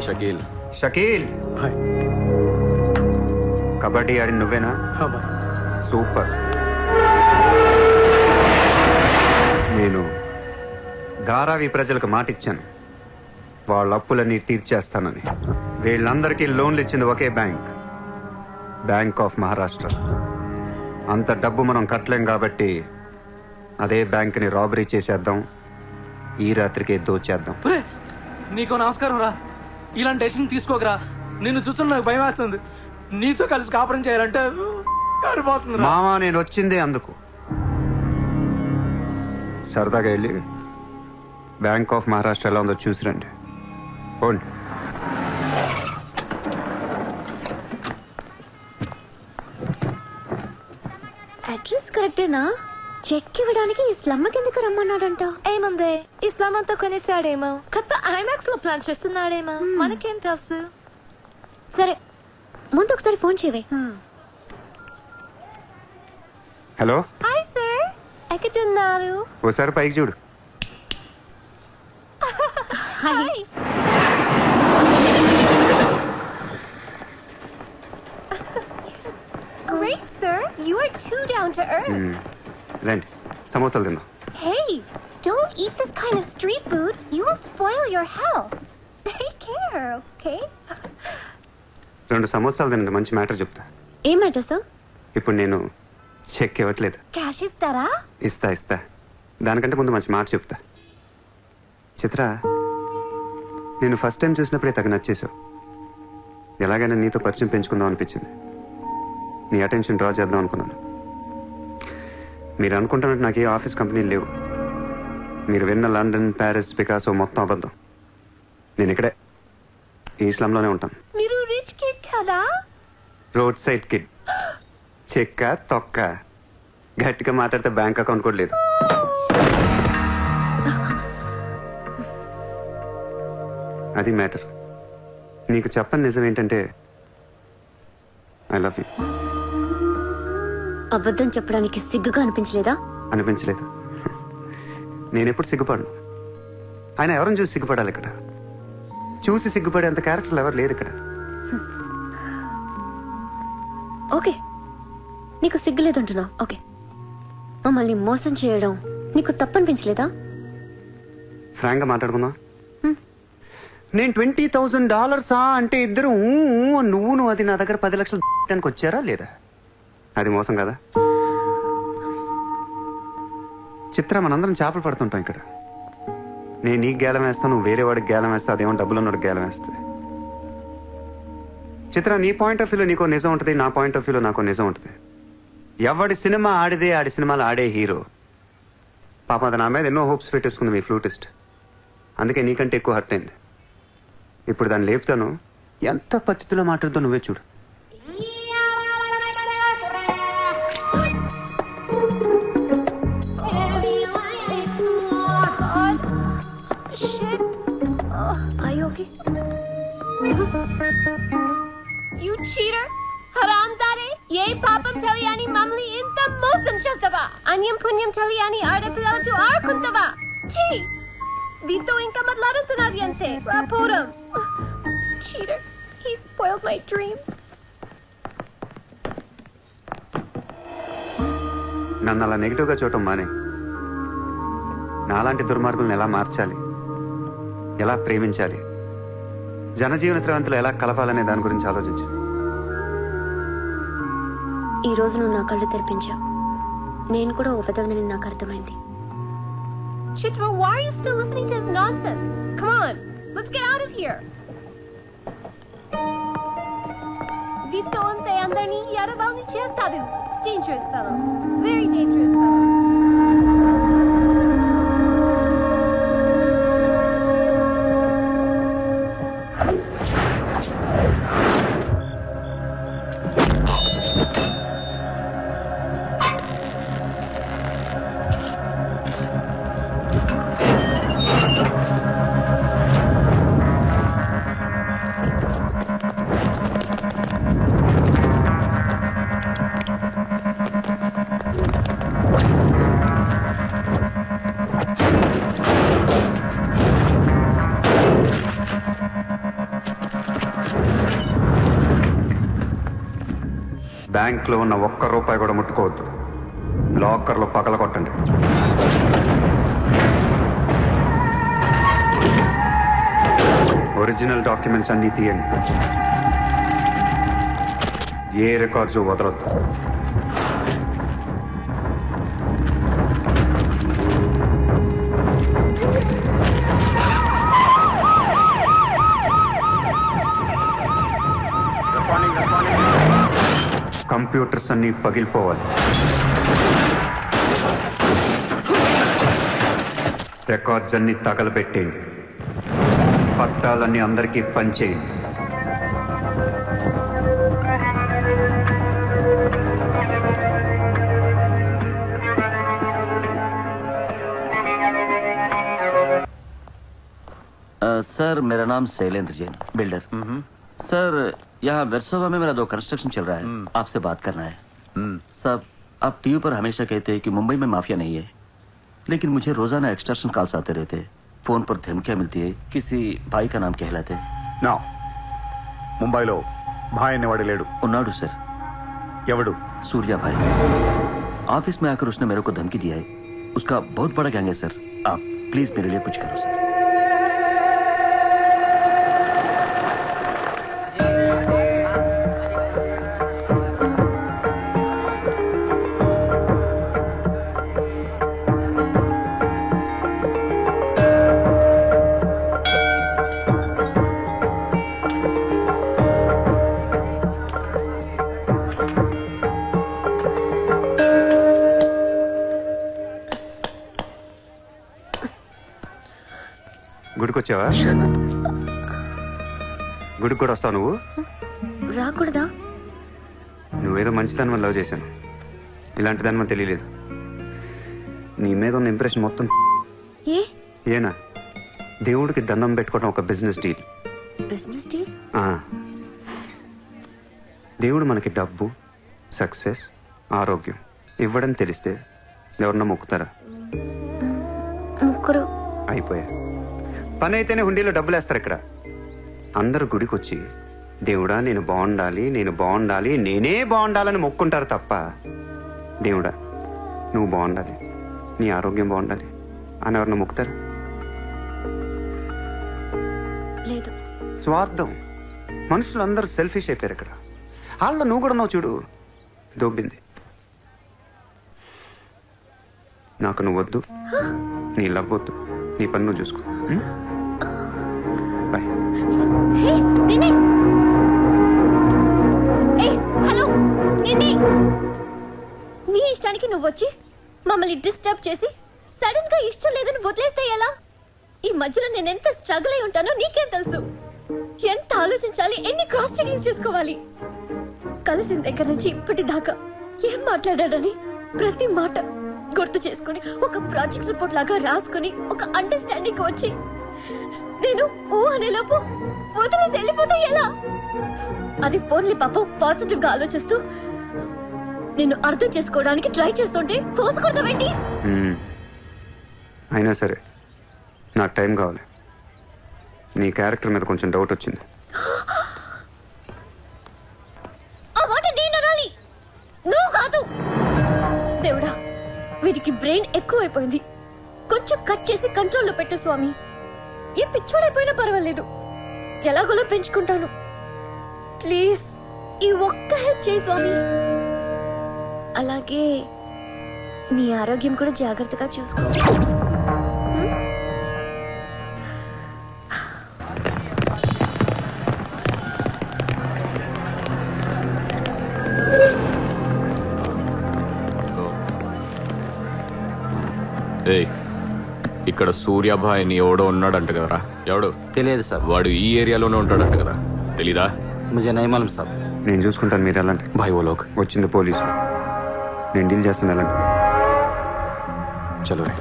షకీల్ షకీల్, కబడ్డీ ఆడి నువ్వేనా? సూపర్. నేను ధారావి ప్రజలకు మాటిచ్చాను, వాళ్ళ అప్పులన్నీ తీర్చేస్తానని. వీళ్ళందరికీ లోన్లు ఇచ్చింది ఒకే బ్యాంక్, బ్యాంక్ ఆఫ్ మహారాష్ట్ర. అంత డబ్బు మనం కట్టలేం కాబట్టి అదే బ్యాంక్ని రాబరీ చేసేద్దాం, ఈ రాత్రికే దోచేద్దాం. నీకు నమస్కారం రా. ఇలాంటి డెసిషన్ తీసుకోకరా. నిన్ను చూస్తున్న నాకు భయం వేస్తుంది. నీతో కలిసి కాపురం చేయాలంటే కారిపోతుంది. మామా, నేను వచ్చిందే అందుకు. సరదాగా వెళ్ళి బ్యాంక్ ఆఫ్ మహారాష్ట్ర ఎలా ఉందో చూసిరండి. పోండి. అడ్రస్ కరెక్టేనా? చెక్ ఇవ్వడానికి ఈ స్లమ్ కిందకి రమ్మన్నాడంట. ఏముంది, ఇస్లాం అంతా కొనేసాడేమో, కొత్త ఐమాక్స్ లో ప్లాన్ చేస్తున్నాడేమో, మనకేం తెలుసు. సరే, ముందు ఒకసారి ఫోన్ చేయవే. హలో. హాయ్ సార్, ఎక్కడున్నారు? ఓసారి పైకి చూడు. Hi. Great sir, you are too down to earth. రండి, సమోసాలు తిందాం. Hey, don't eat this kind of street food. You will spoil your health. Take care, okay? 2 సమోసాలు తినండి, మంచి మ్యాటర్ చెప్తా. ఏం మ్యాటర్ సార్? ఇప్పుడు నేను చెక్ ఇవ్వట్లేదు. Cash ఇస్తారా? ఇస్తా. దానికంటే ముందు మంచి మాట చెప్తా. చిత్ర, నేను ఫస్ట్ టైం చూసినప్పుడే తగ్గ నచ్చేసావు. ఎలాగైనా నీతో పరిచయం పెంచుకుందాం అనిపించింది. నీ అటెన్షన్ డ్రా చేద్దాం అనుకున్నాను. మీరు అనుకుంటున్నట్టు నాకు ఏ ఆఫీస్ కంపెనీలు లేవు. మీరు విన్న లండన్, ప్యారిస్, పికాసో మొత్తం అబద్ధం. నేను ఇక్కడే ఈ స్లమ్లోనే ఉంటాను. మీరు రిచ్ కిడ్ కదా? Road side kid. చెక్క తొక్క. గట్టిగా మాట్లాడితే బ్యాంక్ అకౌంట్ కూడా లేదు. అది మ్యాటర్. నీకు చెప్పని నిజం ఏంటంటే ఐ లవ్ యూ. అబద్ధం చెప్పడానికి సిగ్గుగా అనిపించలేదా? అనిపించలేదు. నేనెప్పుడు సిగ్గుపడను. ఆయన ఎవరిని చూసి సిగ్గుపడాలి? ఇక్కడ చూసి సిగ్గుపడేంత క్యారెక్టర్లు ఎవరు లేరు ఇక్కడ. ఓకే, నీకు సిగ్గు లేదంటున్నావు. ఓకే, మమ్మల్ని మోసం చేయడం నీకు తప్పనిపించలేదా? ఫ్రాంక్ గా మాట్లాడుకుందాం. నేను $20,000 అంటే ఇద్దరు నువ్వు అది నా దగ్గర 10 లక్షలు వచ్చారా లేదా? అది మోసం కదా? చిత్ర, మనందరం చేపలు పడుతుంటాం ఇక్కడ. నేను నీకు గేలం వేస్తాను, నువ్వు వేరే వాడికి గేలం వేస్తా, అదేమో డబ్బులు ఉన్నోడికి గేలం వేస్తుంది. చిత్ర, నీ పాయింట్ ఆఫ్ వ్యూలో నీకో నిజం ఉంటుంది, నా పాయింట్ ఆఫ్ వ్యూలో నాకో నిజం ఉంటుంది. ఎవడి సినిమా ఆడిదే ఆడి సినిమాలు ఆడే హీరో. పాప అది నా మీద ఎన్నో హోప్స్ పెట్టేసుకుంది మీ ఫ్లూటిస్ట్. అందుకే నీకంటే ఎక్కువ హర్ట్ అయింది. ఇప్పుడు దాన్ని లేపుతాను, ఎంత పద్ధతిలో మాట్లాడుతూ నువ్వే చూడు. Are you okay? You cheater! హరాంజాదే ఏ పాపం తెలియని మమ్మల్ని ఇంత మోసం చేస్తావా? అన్యం పుణ్యం తెలియని ఆడపిల్లలతో ఆడుకుంటావా? ఛీ! వీతో ఇంకా మాట్లాడుతున్నది అంతే. రాపోరం. Cheater. He spoiled my dreams. నన్ను అలా నెగిటివ్గా చూడటం మానే. నాలాంటి దుర్మార్గులను ఎలా మార్చాలి, ఎలా ప్రేమించాలి, జనజీవన స్రవంతిలో ఎలా కలపాలనే దాని గురించి ఆలోచించు. ఈ రోజు నువ్వు నా కళ్ళు తెరిపించావు. నేను కూడా ఓ విధవనని నాకు అర్థమైంది. Chitra, why are you still listening to his nonsense? Come on, let's get out of here. Vito ante andarni yaravalni chestadu. Dangerous fellow. Very dangerous fellow. బ్యాంక్లో ఉన్న ఒక్క రూపాయి కూడా ముట్టుకోవద్దు. లాకర్లో పగలగొట్టండి. ఒరిజినల్ డాక్యుమెంట్స్ అన్నీ తీయండి. ఏ రికార్డ్స్ వదలొద్దు. కంప్యూటర్స్ అన్నీ పగిలిపోవాలి. రికార్డ్స్ అన్నీ తగలబెట్టేయండి. పట్టాలన్నీ అందరికీ పంచేయండి. सर मेरा नाम शैलेंद्र जैन, बिल्डर। सर यहाँ वेरसोवा में मेरा 2 कंस्ट्रक्शन चल रहा है, आपसे बात करना है। सब आप टीवी पर हमेशा कहते हैं कि मुंबई में माफिया नहीं है, लेकिन मुझे रोजाना एक्सटॉर्शन कॉल्स आते रहते हैं। फोन पर धमकियां मिलती है, किसी भाई का नाम कहलाते हैं। నా ముంబైలో భాయ్ అనేవాడు లేడు. ఉన్నాడు सर। ఎవడు? सूर्या भाई। ऑफिस में आकर उसने मेरे को धमकी दिया है। उसका बहुत बड़ा गैंग है सर। आप प्लीज मेरे लिए कुछ करो सर। గుడికొచ్చావా? గుడికి కూడా వస్తావు నువ్వు? రాకూడదా? నువ్వేదో మంచిదాన్ని లవ్ చేశాను, ఇలాంటి దాని మనం తెలియలేదు. నీ మీద ఉన్న ఇంప్రెషన్ మొత్తం ఏనా దేవుడికి దండం పెట్టుకోవడం ఒక బిజినెస్ డీల్. Business deal? దేవుడు మనకి డబ్బు, సక్సెస్, ఆరోగ్యం ఇవ్వడం తెలిస్తే ఎవరన్నా మొక్కుతారా? ముగ్గురు అయిపోయా. పని అయితేనే హుండీలో డబ్బులు వేస్తారు. ఇక్కడ అందరూ గుడికి వచ్చి దేవుడా నేను బాగుండాలి, నేను బాగుండాలి, నేనే బాగుండాలని మొక్కుంటారు తప్ప దేవుడా నువ్వు బాగుండాలి, నీ ఆరోగ్యం బాగుండాలి అని ఎవరన్నా మొక్కుతారు? లేదు. స్వార్థం. మనుషులు అందరూ సెల్ఫిష్ అయిపోయారు ఇక్కడ. వాళ్ళ నువ్వు కూడా ఉన్నావు చూడు, దొబ్బింది. నాకు నువ్వు వద్దు, నీ లవ్ వద్దు, నీ పని నువ్వు చూసుకో. బాయ్. హలో నిన్ని, నీ ఇష్టానికి నువ్వు వచ్చి మమ్మల్ని డిస్టర్బ్ చేసి సడన్ గా ఇష్టం లేదని వదిలేస్తే ఎలా? ఈ మధ్యలో నేను ఎంత స్ట్రగుల్ అయి ఉంటానో నీకేం తెలుసు? ఎంత ఆలోచించాలి, ఎన్ని క్రాస్ చెకింగ్ చేసుకోవాలి. కలిసిన దగ్గర నుంచి ఇప్పటిదాకా ఏం మాట్లాడాడని ప్రతి మాట గుర్తు చేసుకుని ఒక ప్రాజెక్ట్ రిపోర్ట్ లాగా రాసుకుని ఒక అండర్స్టాండింగ్ వచ్చి నేను ఊ అనేలోపు వదిలేసి వెళ్ళిపోతే ఎలా? అది పోన్లీ పాపం పాజిటివ్ గా ఆలోచిస్తూ నిన్ను అర్థం చేసుకోవడానికి ట్రై చేస్తుంటే ఫోర్స్ కొడతావేంటి? అయినా సరే నాకు టైం కావాలి. నీ క్యారెక్టర్ మీద కొంచెం డౌట్ వచ్చింది. ఆ మాట నేను అనాలి, నువ్వు కాదు. దేవుడా, వీటికి బ్రెయిన్ ఎక్కువైపోయింది. కొంచెం కట్ చేసి కంట్రోల్లో పెట్టు స్వామి. ఏ పిచ్చోడైపోయినా పర్వాలేదు, ఎలాగోలా పెంచుకుంటాను. ప్లీజ్ ఈ ఒక్క హెల్ప్ చేయి స్వామి. అలాగే నీ ఆరోగ్యం కూడా జాగ్రత్తగా చూసుకో. ఇక్కడ సూర్యాభాయ్ అని ఎవడో ఉన్నాడంట కదరా? ఎవడు? తెలియదు సార్. వాడు ఈ ఏరియాలోనే ఉంటాడంట కదా, తెలీదా? ముజే నహీ మాలూమ్ సాబ్. నేను చూసుకుంటాను, మీరు వెళ్ళండి. భాయ్ ఓ లోగ్ వచ్చింది పోలీసు, నేను డీల్ చేస్తాను, వెళ్ళండి. చలో రే.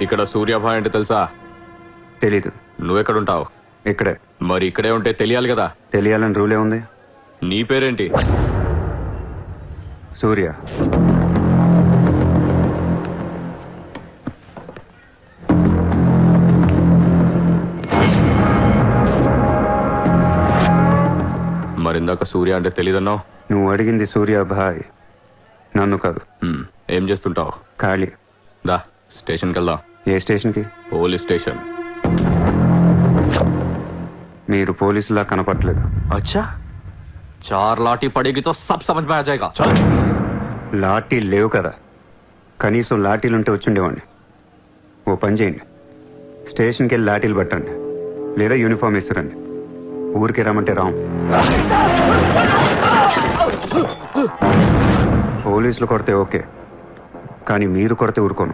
ఇక్కడ సూర్యాభాయ్ అంటే తెలుసా? తెలీదు. నువ్వెక్కడుంటావు? ఇక్కడే. మరి ఇక్కడే ఉంటే తెలియాలి కదా. తెలియాలని రూలే ఉంది. నీ పేరేంటి? సూర్య. మరిందాక సూర్య అంటే తెలీదన్నావు. నువ్వు అడిగింది సూర్యాభాయ్, నన్ను కాదు. ఏం చేస్తుంటావు? ఖాళీ. దా స్టేషన్కి వెళ్దాం. ఏ స్టేషన్కి? Police station. మీరు పోలీసులా కనపట్లేదు. అచ్చా, 4 లాఠీ పడేగి తో సబ్ సమజ్ మే ఆ జాయేగా. లాఠీ లేవు కదా, కనీసం లాఠీలుంటే వచ్చుండేవాడిని. ఓ పని చేయండి, స్టేషన్కి వెళ్ళి లాఠీలు పట్టండి, లేదా యూనిఫామ్ ఇస్తారండి. ఊరికి రమ్మంటే రాం. పోలీసులు కొడితే ఓకే, కానీ మీరు కొడితే ఊరుకోను.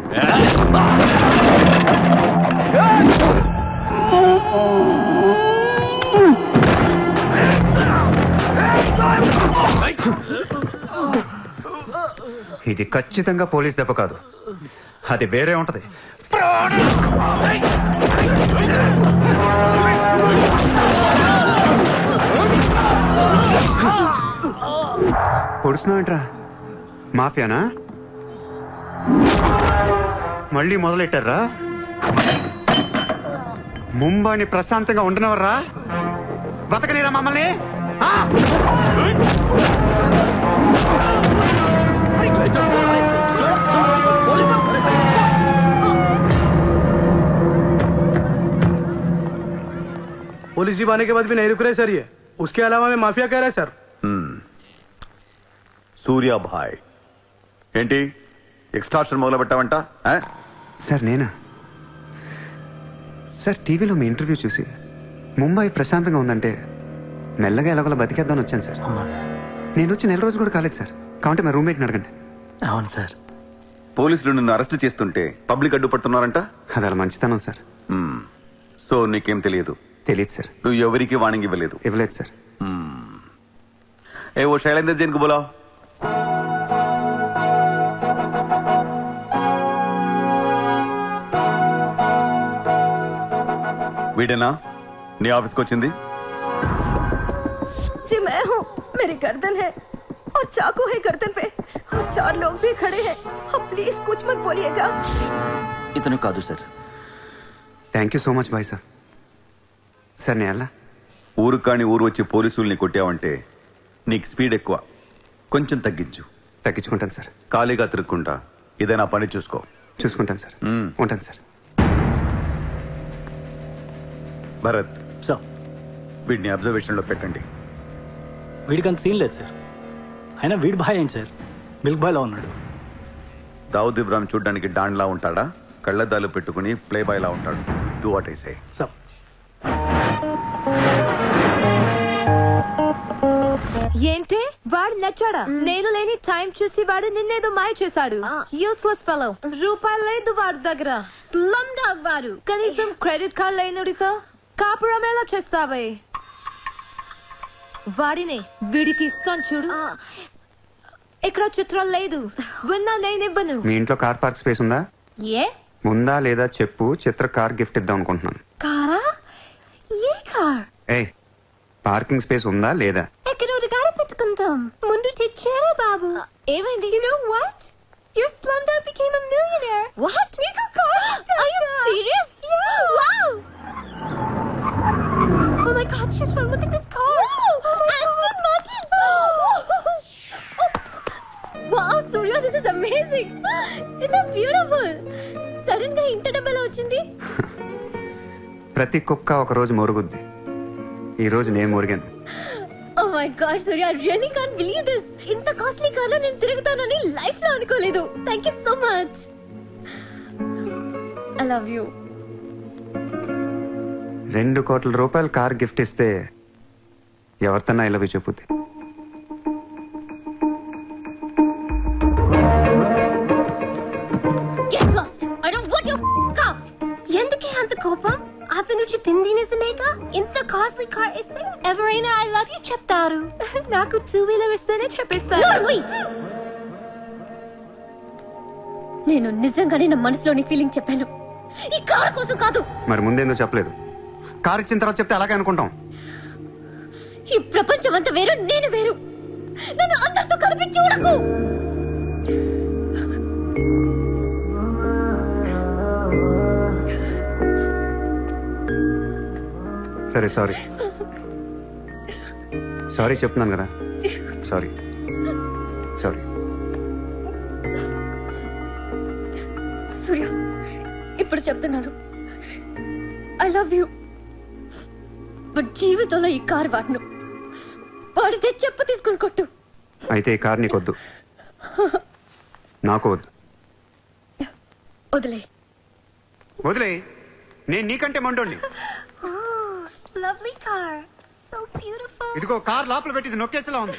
ఇది ఖచ్చితంగా పోలీస్ దెబ్బ కాదు, అది వేరే ఉంటది. పొడుస్తున్నావేంట్రా? మాఫియానా? మళ్ళీ మొదలెట్టారా? ముంబైని ప్రశాంతంగా ఉండనవర్రా? బతకనీరా మమ్మల్ని? पुलिस जीप आने के बाद भी नहीं रुक रहे सर ये. उसके अलावा मैं माफिया कह रहा है सर. సూర్యాభాయ్ ఏంటి ఎక్స్ట్రాక్షన్ మొదలు పెట్టావంట? సార్ నేనా? సార్ టీవీలో మీ ఇంటర్వ్యూ చూసి ముంబై ప్రశాంతంగా ఉందంటే మెల్లగా ఎలాగోలా బతికేద్దామని వచ్చాను సార్. నేను వచ్చి 1 రోజు కూడా కాలేదు సార్. కాబట్టి మా రూమ్మేట్ని అడగండి. అవును సార్. పోలీసులు నిన్ను అరెస్ట్ చేస్తుంటే పబ్లిక్ అడ్డుపడుతున్నారంట. అది అలా మంచితనం సార్. సో నీకేం తెలియదు? తెలియదు సార్. నువ్వు ఎవరికి వార్నింగ్ ఇవ్వలేదు? ఇవ్వలేదు సార్. ఏ ఓ శైలేంద్ర జైన్ కు బోలావ్. వీడేనా నీ ఆఫీస్కి వచ్చింది? जी मैं हूँ. मेरी गर्दन है और चाकू है गर्दन पे और 4 लोग भी खड़े हैं. आप प्लीज कुछ मत बोलिएगा. इतने कादू sir. Thank you so much bye sir. Sir నేను ఎలా? ఊరు కాని ఊరు వచ్చి పోలీసుల్ని కొట్టావంటే నీకు స్పీడ్ ఎక్కువ, కొంచెం తగ్గించు. తగ్గించుకుంటాను సార్. ఖాళీగా తిరుక్కుంటా ఏదైనా పని చూసుకో. చూసుకుంటాను సార్. ఉంటాను సార్. భరత్ సార్, వీడిని అబ్జర్వేషన్ లో పెట్టండి. వీడికి అంత సీన్ లేదు సార్. అయినా వీడి భాయ్ ఏంటి సార్, మిల్క్ బాయ్ లా ఉన్నాడు. దావుద్ ఇబ్రాహిం చూడ్డానికి డాన్ లా ఉంటాడా? కళ్ళద్దాలు పెట్టుకుని ప్లే బాయ్ లా ఉంటాడు. Do what I say. Sir ఏంటి వాడు నచ్చాడా? నేను లేని టైం చూసి వాడు నిన్నేదో మాయ చేశాడు. Useless fellow. రూపాయలు లేదు వాడి దగ్గర. స్లమ్ డాగ్ వాడు. కనీసం క్రెడిట్ కార్డ్ లేనుడితో కాపురం ఎలా చేస్తావే? వాడిని వీడికి ఇస్తాను చూడు. ఇక్కడ చిత్రం లేదు. విన్నా నేనివ్వను. మీ ఇంట్లో కార్ పార్క్ స్పేస్ ఉందా? ఏ ఉందా లేదా చెప్పు. చిత్ర కార్ గిఫ్ట్ ఇద్దాం అనుకుంటున్నాను. కారా? ఏ కార్? ఏ పార్కింగ్ స్పేస్ ఉందా లేదా? ఎక్కడ గారి పెట్టుకుంటాం. ముందు తెచ్చారా బాబు? ఏమైంది? You know what? Your slumdog became a millionaire. What? నీకు car Are you serious? Yeah. Wow! Oh my God, Chitra, look at this car. Oh my Aston Martin! Wow, Surya, this is amazing. It's so beautiful. Sudden గా ఇంత డబ్బులు వచ్చింది. ప్రతి కుక్క ఒక రోజు మురుగుద్ది. ఈ రోజు నేను మురిగాను. Oh my God, Surya, I really can't believe this. ఇంత కాస్ట్లీ కార్లో నేను తిరుగుతానని లైఫ్ లో అనుకోలేదు. Thank you so much. I love you. 2 కోట్ల రూపాయలు కార్ గిఫ్ట్ ఇస్తే ఎవరితోనా ఇలా చెప్పుద్ది. Get lost. I don't want your car. ఎందుకే అంత కోపం? అతను చెప్పింది నిజమేగా? ఇంత కాస్ట్లీ కార్ ఇస్తే ఎవరైనా ఐ లవ్ యూ చెప్తారు. నాకు 2-wheeler ఇస్తేనే చెప్పేస్తారు. Norway. నేను నిజంగానే నా మనసులోని ఫీలింగ్ చెప్పాను. ఈ కార్ కోసం కాదు. మరి ముందేందో చెప్పలేదు. కార్ ఇచ్చిన తర్వాత చెప్తే అలాగే అనుకుంటాం. ఈ ప్రపంచం అంతా వేరు, నేను వేరు. నన్ను అందరితో కలిపి చూడకు. సరే సారీ సారీ చెప్తున్నాను కదా. Sorry sorry. సూర్య, ఇప్పుడు చెప్తున్నాను, ఐ లవ్ యూ. బట్ జీవితంలో ఈ కార్ వాడను. వాడితే చెప్ప తీసుకుని కొట్టు. అయితే ఈ కార్ నీకొద్దు, నాకు వద్దు. వదిలే. వదిలే. నేను నీకంటే మండోండి. Lovely car. So beautiful. ఇదిగో కార్ లోపల పెట్టింది నొక్కేసేలా ఉంది.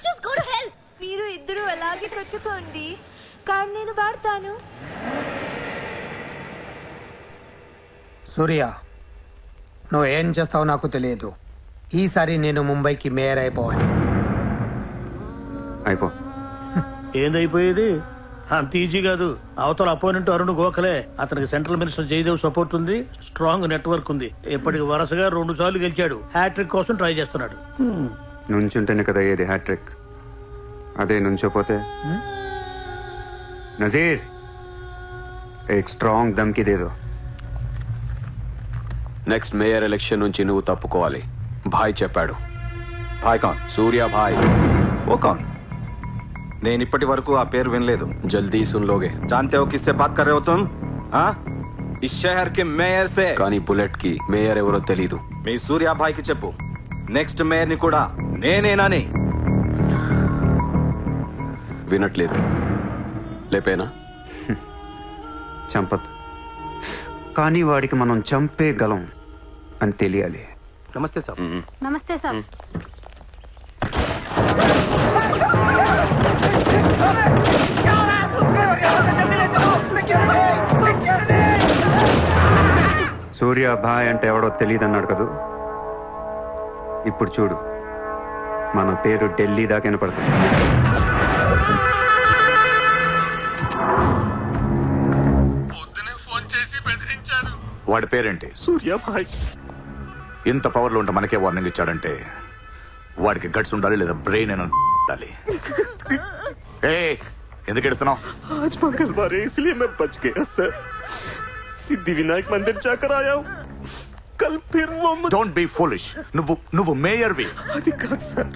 Just go to hell. మీరు ఇద్దరు అలాగే పెట్టుకోండి. కార్ నేను వాడతాను. సూర్య, నువ్వు ఏం చేస్తావో నాకు తెలియదు. ఈసారి నేను ముంబైకి మేయర్ అయిపోవాలి. అయిపో. ఏందైపోయేది? అంత ఈజీ కాదు. అవతల అపోనెంట్ అరుణ్ గోఖలే. అతనికి సెంట్రల్ మినిస్టర్ జయదేవ్ సపోర్ట్ ఉంది, స్ట్రాంగ్ నెట్వర్క్ ఉంది. ఇప్పటికి వరుసగా 2 సార్లు గెలిచాడు. హ్యాట్రిక్ కోసం ట్రై చేస్తున్నాడు. నుంచుంటేనే కదా ఏది హ్యాట్రిక్. అదే నుంచోపోతే నజీర్ एक स्ट्रांग धमकी दे दो. నెక్స్ట్ మేయర్ ఎలక్షన్ నుంచి నువ్వు తప్పుకోవాలి. భాయ్ చెప్పాడు. భాయ్ కౌన్? సూర్య భాయ్. ఓ కౌన్? నేను ఇప్పటి వరకు ఆ పేరు వినలేదు. జల్దీ సున్ లోగే. जानते हो किससे बात कर रहे हो तुम? हाँ, इस शहर के మేయర్ से. కానీ బుల్లెట్ కి మేయర్ ఎవరో తెలీదు. మీ సూర్య భాయ్ కి చెప్పు, నెక్స్ట్ మేయర్ ని కూడా నేనేనని. వినట్లేదు. లేపేనా? చంపదు, కానీ వాడికి మనం చంపేయగలం అని తెలియాలి. నమస్తే సార్. నమస్తే సార్. సూర్య భాయ్ అంటే ఎవడో తెలియదు అన్నాడు కదూ. ఇప్పుడు చూడు, మన పేరు ఢిల్లీ దాకా వినపడుతుంది. వాడి పేరేంటి? సూర్య భాయ్. ఇంత పవర్లో ఉంటే మనకే వార్నింగ్ ఇచ్చాడంటే వాడికి గట్స్ ఉండాలి, లేదా బ్రెయిన్ ఉండాలి. ఎందుకు ఎడుతున్నావు? आज मंगलवार है इसलिए मैं बच गया सर. सिद्धिविनायक मंदिर जाकर आया हूँ. कल फिर वो डोंट बी फूलिश. నువ్వు మేయర్ వి. అది కాదు సార్,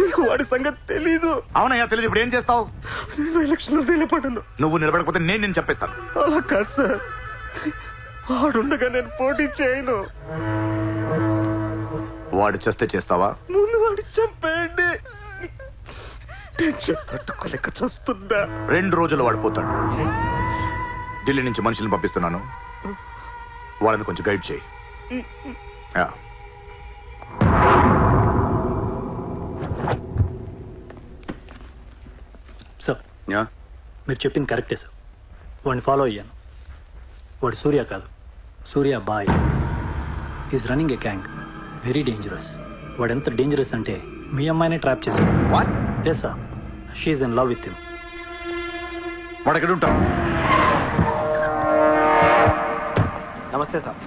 మీకు వాడి సంగతి తెలీదు. అవునయ్యా తెలీదు. ఇప్పుడు ఏం చేస్తావు? నేను ఎలక్షన్ లో నిలబడను. నువ్వు నిలబడకపోతే నేను చెప్పేస్తాను. అలా కాదు సార్, వాడుండగా నేను పోటీ చేయను. వాడు చేస్తే చేస్తావా? ముందు వాడి చంపేయండి. టెన్షన్ తట్టుకోలేక చూస్తుందా. 2 రోజులు వాడిపోతాడు. ఢిల్లీ నుంచి మనుషులను పంపిస్తున్నాను, వాళ్ళని కొంచెం గైడ్ చేయి. సార్, మీరు చెప్పింది కరెక్టే సార్. వాడిని ఫాలో అయ్యాను. వాడు సూర్య కాదు, సూర్య బాయ్. Is running a gang, very dangerous. వాడు ఎంత డేంజరస్ అంటే మీ అమ్మాయిని ట్రాప్ చేశాడు. What? Yes sir, she's in love with him. వాడు ఎక్కడ ఉంటాడు? నమస్తే సార్.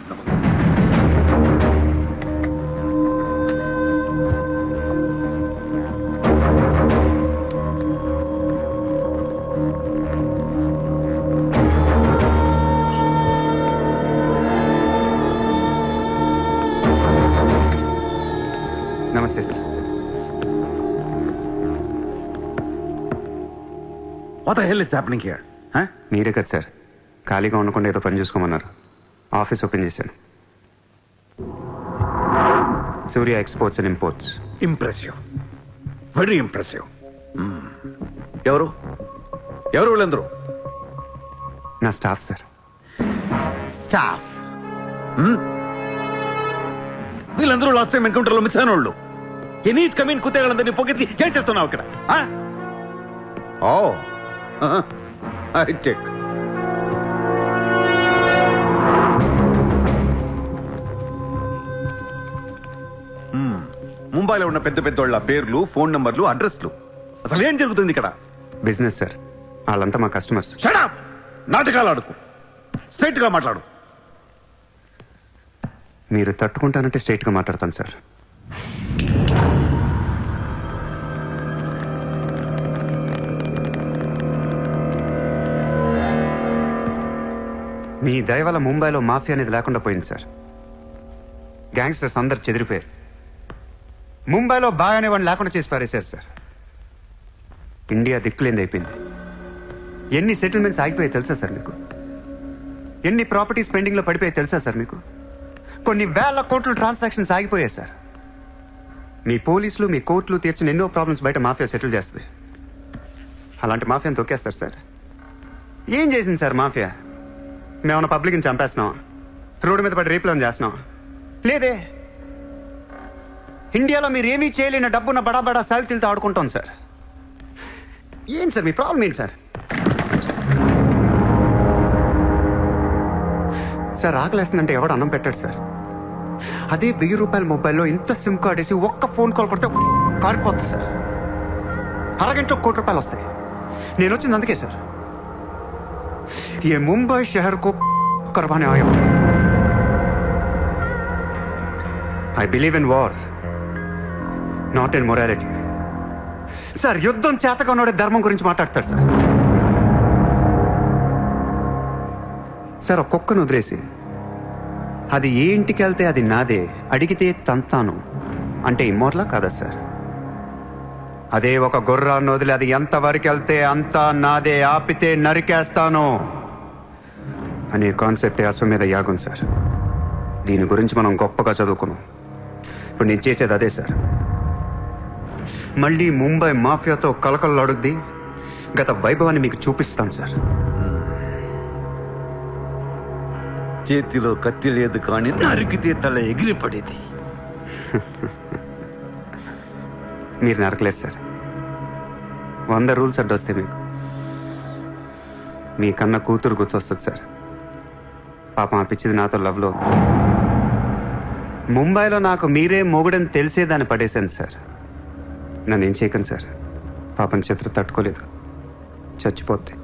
నమస్తే sir. What the hell is happening here? మీరే కదా సార్ ఖాళీగా ఉండకుండా ఏదో పని చూసుకోమన్నారు. ఆఫీస్ ఓపెన్ చేశాను. Surya exports and imports. Impressive, very impressive. ఎవరు ఎవరు వీళ్ళందరూ? నా స్టాఫ్ సార్. స్టాఫ్? వీళ్ళందరూ లాస్ట్ టైం ఎన్కౌంటర్లో మిస్ అయిన వాళ్ళు. ఎనీట్ కమీన్ కుతేగాళ్ళందరినీ పొగేసి ఏం చేస్తున్నావు ఇక్కడ? ఓ హైటెక్. ముంబైలో ఉన్న పెద్ద పెద్దోళ్ళ పేర్లు, ఫోన్ నంబర్లు, అడ్రస్లు. అసలు ఏం జరుగుతుంది ఇక్కడ? బిజినెస్ సార్, వాళ్ళంతా మా కస్టమర్స్. Shut up! నాటకాలు ఆడుకు, స్ట్రైట్ గా మాట్లాడు. మీరు తట్టుకుంటానంటే స్ట్రైట్గా మాట్లాడతాను సార్. మీ దయ వల్ల ముంబైలో మాఫియా అనేది లేకుండా పోయింది సార్. గ్యాంగ్స్టర్స్ అందరు చెదిరిపోయారు. ముంబైలో బాగా అనేవాడిని లేకుండా చేసి పారేశారు సార్. ఇండియా దిక్కులేంది అయిపోయింది. ఎన్ని సెటిల్మెంట్స్ ఆగిపోయాయి తెలుసా సార్ మీకు? ఎన్ని ప్రాపర్టీస్ పెండింగ్లో పడిపోయాయి తెలుసా సార్ మీకు? కొన్ని వేల కోట్ల ట్రాన్సాక్షన్స్ ఆగిపోయాయి సార్. మీ పోలీసులు, మీ కోర్టులు తీర్చిన ఎన్నో ప్రాబ్లమ్స్ బయట మాఫియా సెటిల్ చేస్తుంది. అలాంటి మాఫియాని తొక్కేస్తారు సార్. ఏం చేసింది సార్ మాఫియా? మేమన్నా పబ్లిక్ని చంపేస్తున్నాం, రోడ్డు మీద పడి రేపులను చేస్తున్నాం? లేదే. ఇండియాలో మీరు ఏమీ చేయలేని డబ్బున్న బడా బడా సాల్తీలతో ఆడుకుంటాం సార్. ఏంటి సార్ మీ ప్రాబ్లం ఏంటి సార్? సార్ ఆకలేస్తుందంటే ఎవడు అన్నం పెట్టాడు సార్. అదే 1000 రూపాయల మొబైల్లో ఇంత సిమ్ కార్డ్ వేసి ఒక్క ఫోన్ కాల్ కొడితే కారిపోతుంది సార్. అరగంటలో 1 కోటి రూపాయలు వస్తాయి. నేను వచ్చింది అందుకే సార్. ये मुंबई शहर को करवाने आया हूं. I believe in war, not in morality. Sir యుద్ధం చేతగా ఉన్నోడే ధర్మం గురించి మాట్లాడతారు సార్. సార్ ఒక కుక్కను వదిలేసి అది ఏ ఇంటికి వెళ్తే అది నాదే, అడిగితే తంతాను అంటే ఇమ్మోర్లా కాదా సార్? అదే ఒక గుర్రాన్ని వదిలి అది ఎంతవరకు వెళ్తే అంతా నాదే, ఆపితే నరికేస్తాను అనే కాన్సెప్టే అశ్వమేధ యాగం సార్. దీని గురించి మనం గొప్పగా చదువుకున్నాం. ఇప్పుడు నేను చేసేది అదే సార్. మళ్ళీ ముంబై మాఫియాతో కలకలలాడుద్ది గత వైభవాన్ని మీకు చూపిస్తాను సార్. చేతిలో కత్తి లేదు కానీ నరికితే తల ఎగిరిపడేది. మీరు నరకలేదు సార్. 100 రూల్స్ అడ్డొస్తే మీకు మీ కన్న కూతురు గుర్తొస్తుంది సార్. పాపం ఆ పిచ్చిది నాతో లవ్లో ఉంది. ముంబైలో నాకు మీరే మొగుడని తెలిసేదాన్ని పడేశాను సార్. నన్ను ఏం చేయకండి సార్. పాపం చిత్ర తట్టుకోలేదు, చచ్చిపోద్ది.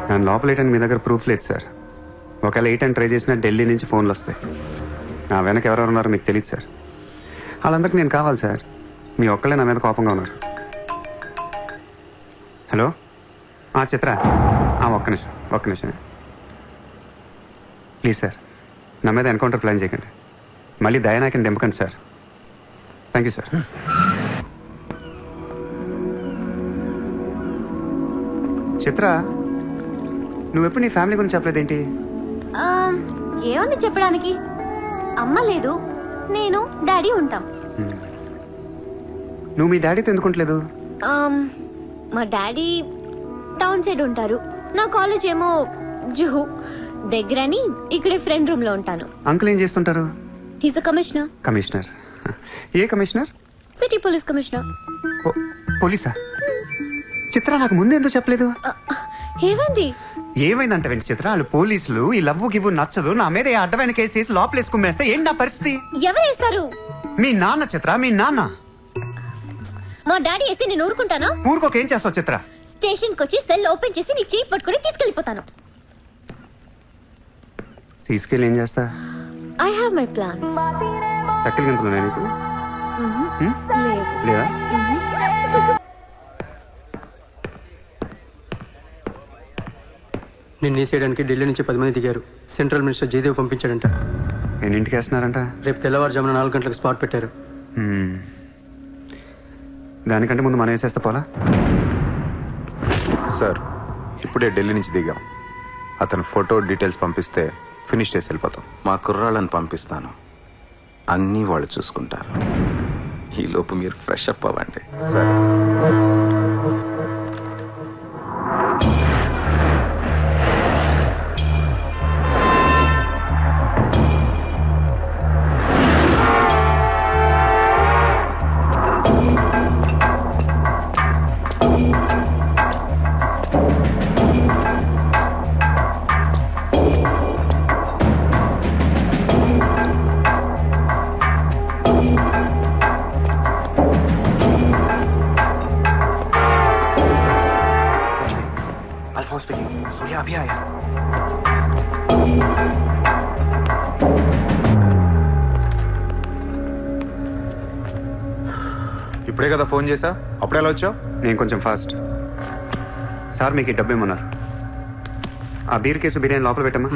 నేను లోపలేయడానికి మీ దగ్గర ప్రూఫ్ లేదు సార్. ఒకవేళ 8 అని ట్రై చేసినా ఢిల్లీ నుంచి ఫోన్లు వస్తాయి. నా వెనక ఎవరెవరు ఉన్నారో మీకు తెలియదు సార్. వాళ్ళందరికీ నేను కావాలి సార్. మీ ఒక్కళ్ళే నా మీద కోపంగా ఉన్నారు. హలో చిత్ర, ఒక్క నిమిషం ప్లీజ్ సార్. నా మీద ఎన్కౌంటర్ ప్లాన్ చేయకండి. మళ్ళీ దయానాయకని దింపకండి sir. Thank you sir. Chitra, నువ్వెప్పుడు నీ ఫ్యామిలీ గురించి చెప్పలేదేంటి? ఏముంది చెప్పడానికి? అమ్మ లేదు, నేను డాడీ ఉంటాం. నువ్వు మీ డాడీతో ఎందుకుంటలేదు? మా డాడీ టౌన్ సైడ్ ఉంటారు, నా కాలేజ్ ఏమో జుహు దగ్గరని ఇక్కడే ఫ్రెండ్ రూమ్ లో ఉంటాను. అంకుల్ ఏం చేస్తుంటారు? He's a commissioner. కమిషనర్? ఏ కమిషనర్? City police commissioner. పోలీసా? చిత్ర నాకు ముందు ఎందుకు చెప్పలేదు? ఏమైంది? ఏమైందంట వెంట చిత్ర, వాళ్ళు పోలీసులు ఈ లవ్వు గివ్వు నచ్చదు నా మీద అడ్డమైన కేసు వేసి లోపలేసి కుమ్మేస్తే ఏంటి నా పరిస్థితి? ఎవరేస్తారు? మీ నాన్న చిత్ర, మీ నాన్న. మా డాడీ వేస్తే నేను ఊరుకుంటానా? ఊరుకోక ఏం చేస్తావు చిత్ర? స్టేషన్ కి వచ్చి సెల్ ఓపెన్ చేసి నీ చేయి పట్టుకుని తీసుకెళ్లిపోతాను. తీసుకెళ్ళి ఏం చేస్తా? I have my plan. చక్కలు గింతలున్నా నీకు? లేదా? నిన్ను వేసేయడానికి ఢిల్లీ నుంచి 10 మంది దిగారు. సెంట్రల్ మినిస్టర్ జయదేవ్ పంపించాడంట. ఎన్నింటికి వేస్తున్నారంట? రేపు తెల్లవారుజామున 4 గంటలకు స్పాట్ పెట్టారు. దానికంటే ముందు మనం వేసేస్తే పోలా? సార్ ఇప్పుడే ఢిల్లీ నుంచి దిగాం. అతను ఫోటో డీటెయిల్స్ పంపిస్తే ఫినిష్ చేసి వెళ్ళిపోతాం. మా కుర్రాళ్ళని పంపిస్తాను, అన్నీ వాళ్ళు చూసుకుంటారు. ఈ లోపు మీరు ఫ్రెష్ అప్ అవ్వండి. సరే. सूर्या अभी आया. ఇప్పుడే కదా ఫోన్ చేసా, అప్పుడు ఎలా వచ్చావు? నేను కొంచెం ఫాస్ట్. సార్ మీకు డబ్బు ఏమన్నారు? ఆ బీర్ కేసు బిర్యానీ లోపల పెట్టమ్మా.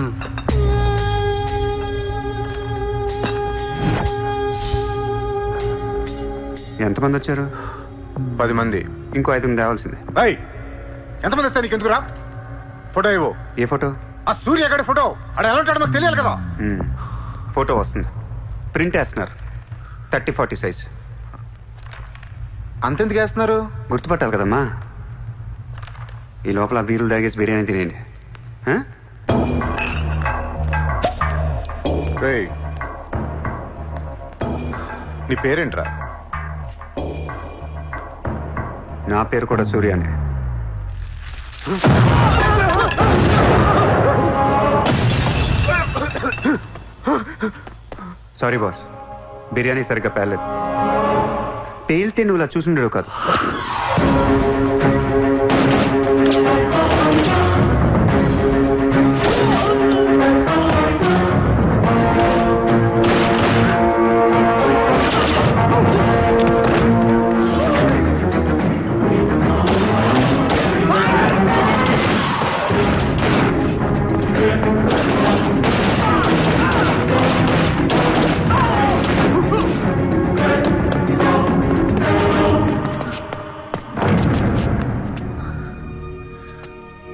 ఎంతమంది వచ్చారు? 10 మంది. ఇంకో 5 మంది తేవాల్సింది. ఎంతమంది వస్తా నీకు ఎందుకురా? ఫోటో ఇవ్వు. ఏ ఫోటో? ఆ సూర్య గడి ఫోటో. అక్కడ ఎలా ఉంటాడో మాకు తెలియాలి కదా. ఫోటో వస్తుంది, ప్రింట్ వేస్తున్నారు. 30-40 సైజ్. అంతెందుకు వేస్తున్నారు? గుర్తుపట్టాలి కదమ్మా. ఈ లోపల బీరులు తాగేసి బిర్యానీ తినేయండి. నీ పేరేంట్రా? నా పేరు కూడా సూర్యానే. సారీ బాస్, బిర్యానీ సరిగ్గా పేర్లేదు. పేలితే నువ్వు ఇలా చూసుండడు కాదు.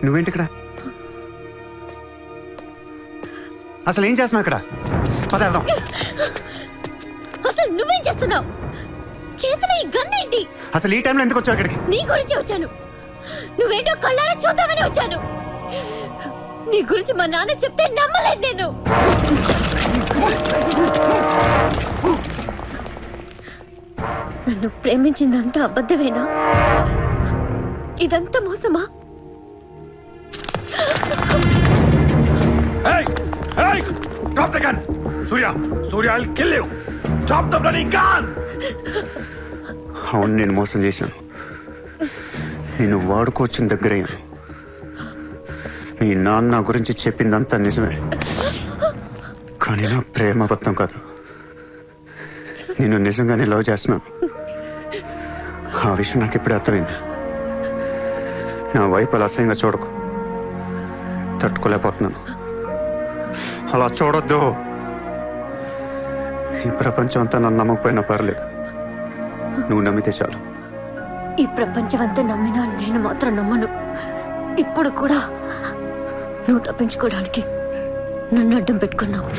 నువ్వేంటి ఇక్కడ? అసలు ఏం చేస్తున్నావు ఇక్కడ? పదేద్దాం. అసలు నువ్వేం చేస్తున్నావు? చేతిలో ఈ గన్ ఏంటి? అసలు ఈ టైంలో ఎందుకు వచ్చావు ఇక్కడికి? నీ గురించి వచ్చాను. నువ్వేంటో కళ్ళారా చూద్దామని వచ్చాను. నీ గురించి మా నాన్న చెప్తే నమ్మలేదు నేను. నన్ను ప్రేమించిందంతా అబద్ధమేనా? ఇదంతా మోసమా? Hey! Hey! Drop the gun! Surya! Surya, I'll kill you! Drop the bloody gun! అవును, నేను మోసం చేశాను. నేను వాడుకోవచ్చిన దగ్గరయ్యాను. మీ నాన్న గురించి చెప్పిందంతా నిజమే, కానీ నా ప్రేమ అబద్ధం కాదు. నేను నిజంగానే లవ్ చేస్తున్నాను. ఆ విషయం నాకు ఇప్పుడే అర్థమైంది. నా వైపు అలా అసహ్యంగా చూడకు. తట్టుకోలేకపోతున్నాను. అలా చూడొద్దు. ఈ ప్రపంచం అంతా నన్ను నమ్మకపోయినా పర్లేదు, నువ్వు నమ్మితే చాలు. ఈ ప్రపంచం అంతా నమ్మినా నేను మాత్రం నమ్మను. ఇప్పుడు కూడా నువ్వు తప్పించుకోవడానికి నన్ను అడ్డం పెట్టుకున్నావు.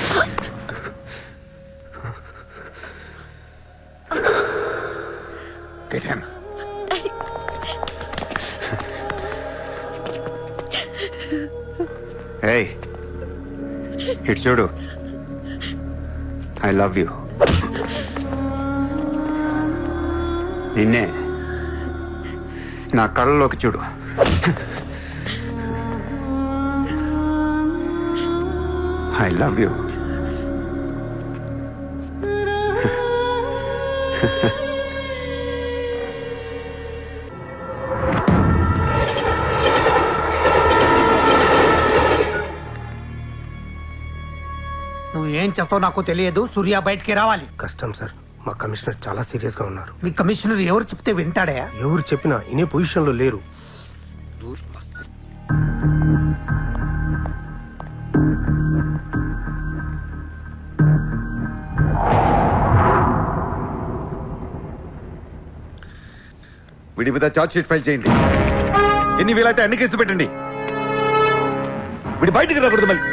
ఏయ్ ఇటు చూడు. I love you. నిన్నే నా కళ్ళలోకి చూడు. I love you. నువ్వు ఏం చేస్తావు నాకు తెలియదు. సూర్య బయటికి రావాలి. కష్టం సార్, మా కమిషనర్ చాలా సీరియస్ గా ఉన్నారు. మీ కమిషనర్ ఎవరు చెప్తే వింటాడా? ఎవరు చెప్పినా ఇనే పొజిషన్ లో లేరు. వీడి మీద చార్జ్ షీట్ ఫైల్ చేయండి. ఎన్ని వీలైతే అన్ని కేసులు పెట్టండి. వీడి బయటికి రాకూడదు మళ్ళీ.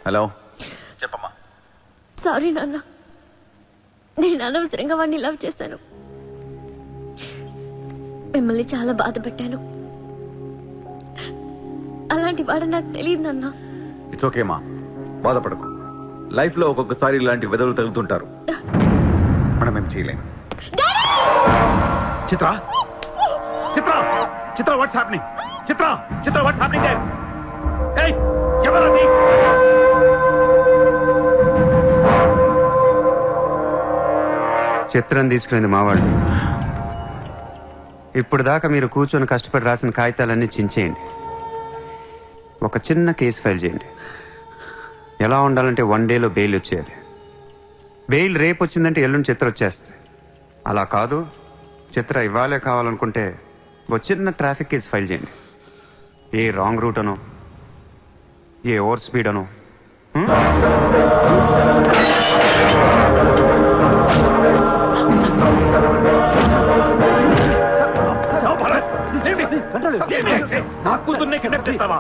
హలో, చెప్పమ్మా. సారీ నాన్న, నేను అనవసరంగా వాడిని లవ్ చేశాను. మిమ్మల్ని చాలా బాధ పెట్టాను. అలాంటి వాడు నాకు తెలియదు నాన్న. ఇట్స్ ఓకే మా, బాధపడకు. లైఫ్ లో ఒక్కొక్కసారి ఇలాంటి వెదలు తగులుతుంటారు. మనం ఏం చేయలేము. Chitra Chitra Chitra what's happening? Chitra Chitra what's happening there? ఏయ్, ఎవరది? చిత్రం తీసుకునేది మావాళ్ళు. ఇప్పుడు దాకా మీరు కూర్చొని కష్టపడి రాసిన కాగితాలన్నీ చించేయండి. ఒక చిన్న కేసు ఫైల్ చేయండి. ఎలా ఉండాలంటే 1 డేలో బెయిల్ వచ్చేయాలి. బెయిల్ రేపు వచ్చిందంటే ఎల్లుండి చిత్ర వచ్చేస్తుంది. అలా కాదు, చిత్ర ఇవ్వాలే కావాలనుకుంటే ఒక చిన్న ట్రాఫిక్ కేసు ఫైల్ చేయండి. ఏ రాంగ్ రూట్ అనో, ఏ ఓవర్ స్పీడ్ అనో. నా కూతుర్నే కిడ్నాప్ చేస్తావా?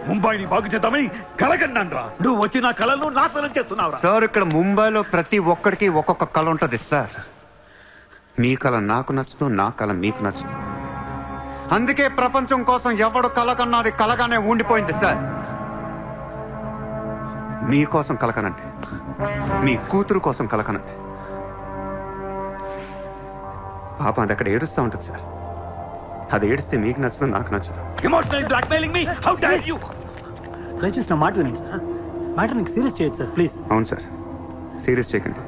ముంబైని బాగు చేద్దామని కలగన్నాను రా. నువ్వు వచ్చి నా కళను నాశనం చేస్తున్నావురా. సార్, ఇక్కడ ముంబైలో ప్రతి ఒక్కడికి ఒక్కొక్క కళ ఉంటుంది సార్. మీ కళ నాకు నచ్చదు, నా కళ మీకు నచ్చదు. అందుకే ప్రపంచం కోసం ఎవడు కళ కన్నా అది కలగానే ఉండిపోయింది సార్. మీకోసం కలకనండి, మీ కూతురు కోసం కలకనండి. పాపం అది అక్కడ ఏడుస్తూ ఉంటుంది సార్. అది ఏడిస్తే మీకు నచ్చదు, నాకు నచ్చదు. Emotional blackmailing me, how dare you? దయచేసి నా మాట వినండి సార్. మ్యాటర్ నీకు సీరియస్ చేయొచ్చు సార్, ప్లీజ్. అవును సార్, సీరియస్ చేయకండి.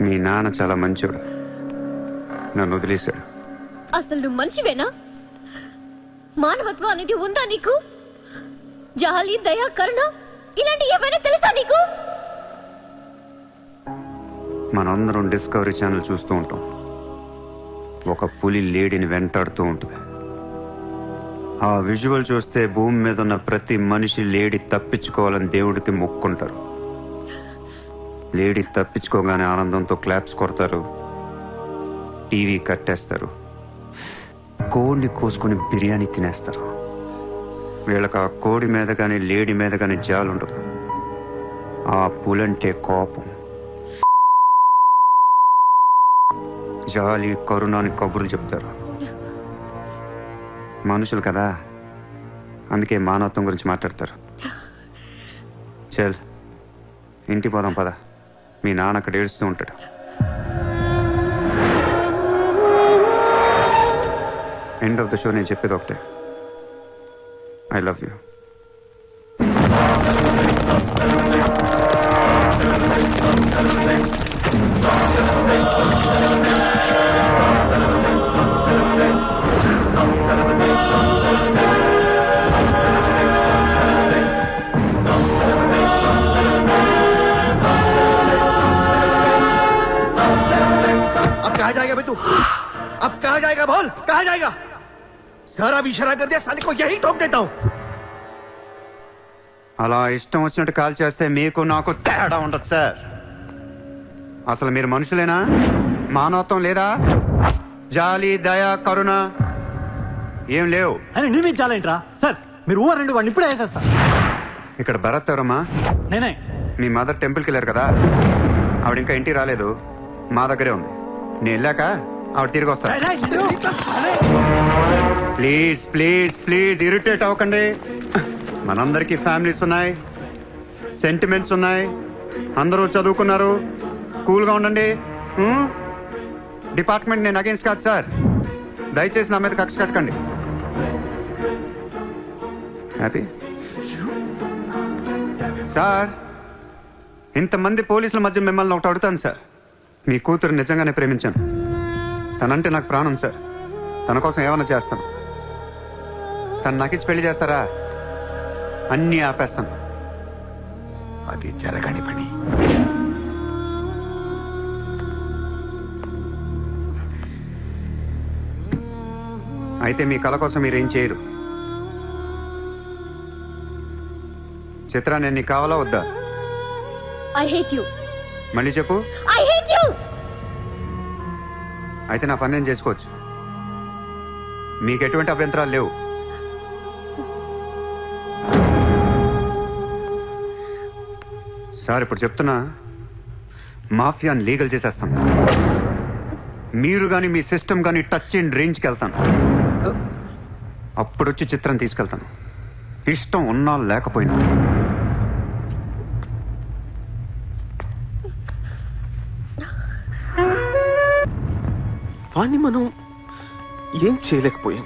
మీ నాన్న చాలా మంచివాడు, నన్ను వదిలేశాడు. అసలు నువ్వు మనిషివేనా? మానవత్వం అనేది ఉందా నీకు? జాలి, దయ, కరుణ ఇలాంటి ఏమైనా తెలుసా నీకు? మనందరం డిస్కవరీ ఛానల్ చూస్తూ ఉంటాం. ఒక పులి లేడీని వెంటాడుతూ ఉంటుంది. ఆ విజువల్ చూస్తే భూమి మీద ఉన్న ప్రతి మనిషి లేడీ తప్పించుకోవాలని దేవుడికి మొక్కుంటారు. లేడీ తప్పించుకోగానే ఆనందంతో క్లాప్స్ కొడతారు, టీవీ కట్టేస్తారు, కోడిని కోసుకొని బిర్యానీ తినేస్తారు. వీళ్ళకి ఆ కోడి మీద కానీ లేడీ మీద కానీ జాలి ఉండదు. ఆ పులంటే కోపం. జాలి, కరుణాని కబుర్లు చెప్తారు. మనుషులు కదా, అందుకే మానవత్వం గురించి మాట్లాడతారు. చల్, ఇంటికి పోదాం పద. మీ నాన్న అక్కడ ఏడుస్తూ ఉంటాడు. ఎండ్ ఆఫ్ ద షో నేను చెప్పేది ఒకటే, ఐ లవ్ యూ. कहाँ जाएगा बे तू? अब कहाँ जाएगा बोल, कहाँ जाएगा? सारा भी इशारा कर दिया, साले को यही ठोक देता हूँ. అలా ఇష్టం వచ్చినట్టు కాల్ చేస్తే మీకు నాకు తేడా ఉండదు సార్. అసలు మీరు మనుషులేనా? మానవత్వం లేదా? జాలి, దయ, కరుణ ఏం లేవు. అని నీ మీద చాలేంట్రా సార్? మీరు ఊరు రెండు వాడిని ఇప్పుడే వేసేస్తా. ఇక్కడ భరత్ ఎవరమ్మా? నేనే. మీ మదర్ టెంపుల్కి వెళ్ళారు కదా, ఆవిడ ఇంకా ఇంటికి రాలేదు, మా దగ్గరే ఉంది. నేను వెళ్ళాక ఆవిడ తిరిగి వస్తా. ప్లీజ్ ప్లీజ్ ప్లీజ్ ఇరిటేట్ అవ్వకండి. మనందరికీ ఫ్యామిలీస్ ఉన్నాయి, సెంటిమెంట్స్ ఉన్నాయి, అందరూ చదువుకున్నారు. కూల్గా ఉండండి. డిపార్ట్మెంట్ నేను అగేన్స్ట్ కాదు సార్. దయచేసి నా మీద కక్ష కట్టకండి. Happy sir. ఇంతమంది పోలీసుల మధ్య మిమ్మల్ని ఒకటి అడుగుతాను సార్. మీ కూతురు నిజంగానే ప్రేమించాను. తనంటే నాకు ప్రాణం సార్. తన కోసం ఏమైనా చేస్తాను. తను నాకిచ్చి పెళ్లి చేస్తారా? అన్నీ ఆపేస్తాను. అది జరగని పని. అయితే మీ కళ కోసం మీరేం చేయరు. చిత్ర, నేను నీకు కావాలా వద్దా? I hate you. మళ్ళీ చెప్పు. I hate you. అయితే నా పని నేను చేసుకోవచ్చు. మీకు ఎటువంటి అభ్యంతరాలు లేవు. సార్, ఇప్పుడు చెప్తున్నా, మాఫియాని లీగల్ చేసేస్తాను. మీరు కానీ మీ సిస్టమ్ కానీ టచ్ అండ్ రేంజ్కి వెళ్తాను. అప్పుడు వచ్చి చిత్రం తీసుకెళ్తాను, ఇష్టం ఉన్నా లేకపోయినా. వాణ్ణి మనం ఏం చేయలేకపోయాం,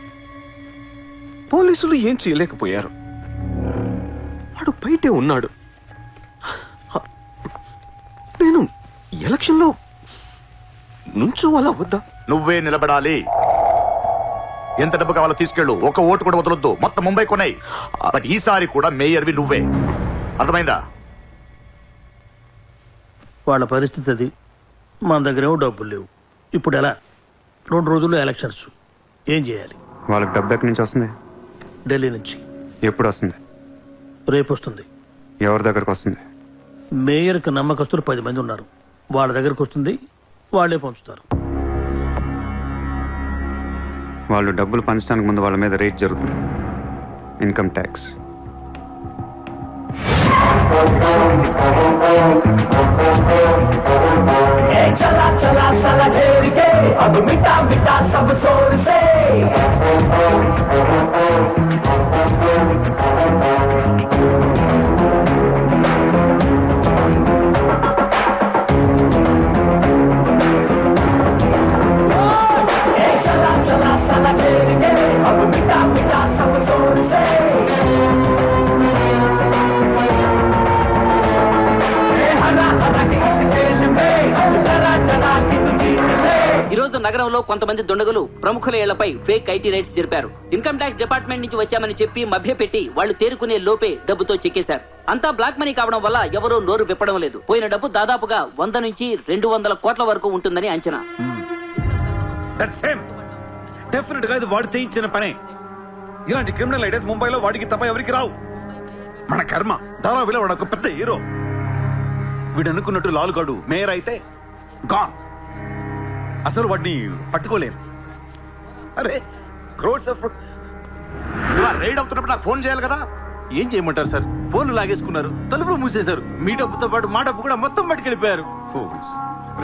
పోలీసులు ఏం చేయలేకపోయారు. వాడు బయటే ఉన్నాడు. నేను ఎలక్షన్లో నుంచోవాలా వద్దా? నువ్వే నిలబడాలి. ఎంత డబ్బు కావాలో తీసుకెళ్ళు. ఒక ఓటు కూడా వదలొద్దు. మొత్తం ముంబై కొన్నాయి. బట్ ఈసారి కూడా మేయర్వి నువ్వే. అర్థమైందా? వాళ్ళ పరిస్థితి అది. మన దగ్గరేమో డబ్బులు లేవు. ఇప్పుడు ఎలా? 2 రోజుల్లో ఎలక్షన్స్. ఏం చేయాలి? వాళ్ళకి డబ్బు ఎక్కడి నుంచి వస్తుంది? ఢిల్లీ నుంచి. ఎప్పుడు వస్తుంది? రేపు వస్తుంది. ఎవరి దగ్గరకు వస్తుంది? మేయర్కి నమ్మకస్తులు 10 మంది ఉన్నారు. వాళ్ళ దగ్గరకు వస్తుంది, వాళ్ళే పంచుతారు. వాళ్ళు డబ్బులు పంచడానికి ముందు వాళ్ళ మీద రేట్ జరుగుతుంది, ఇన్కమ్ ట్యాక్స్. चला चला साला घेर के अब मिटा मिटा सब जोर से चला चला साला घेर के अब मिटा मिटा सब जोर से ఈ రోజు నగరంలో కొంతమంది దుండగులు ప్రముఖుల ఇళ్లపై ఫేక్ ఐటీ రైట్స్ జరిపారు. ఇన్కమ్ ట్యాక్స్ డిపార్ట్మెంట్ నుంచి వచ్చామని చెప్పి మభ్యపెట్టి వాళ్ళు తేరుకునే లోపే డబ్బుతో చెక్కేశారు. అంతా బ్లాక్ మనీ కావడం వల్ల ఎవరూ నోరు విప్పడం లేదు. పోయిన డబ్బు దాదాపుగా 100 నుంచి 200 కోట్ల వరకు ఉంటుందని అంచనా. డెఫినెట్ గా ఇది వాడు చేయించిన పనే. ఇలాంటి క్రిమినల్ ఐడియాస్ ముంబైలో వాడికి తప్ప ఎవరికి రావు. మన కర్మ. ధారావిలో వాడు ఒక పెద్ద హీరో. వీడు అనుకున్నట్టు లాలుగాడు మేయర్ అయితే గాన్. అసలు వాడిని పట్టుకోలేరు. అరే క్రోడ్స్ ఆఫ్ రైడ్ అవుతున్నప్పుడు నాకు ఫోన్ చేయాలి కదా. ఏం చేయమంటారు సార్? ఫోన్లు లాగేసుకున్నారు, తలుపులు మూసేశారు. మీ డబ్బుతో పాటు మా డబ్బు కూడా మొత్తం పట్టుకెళ్ళిపోయారు.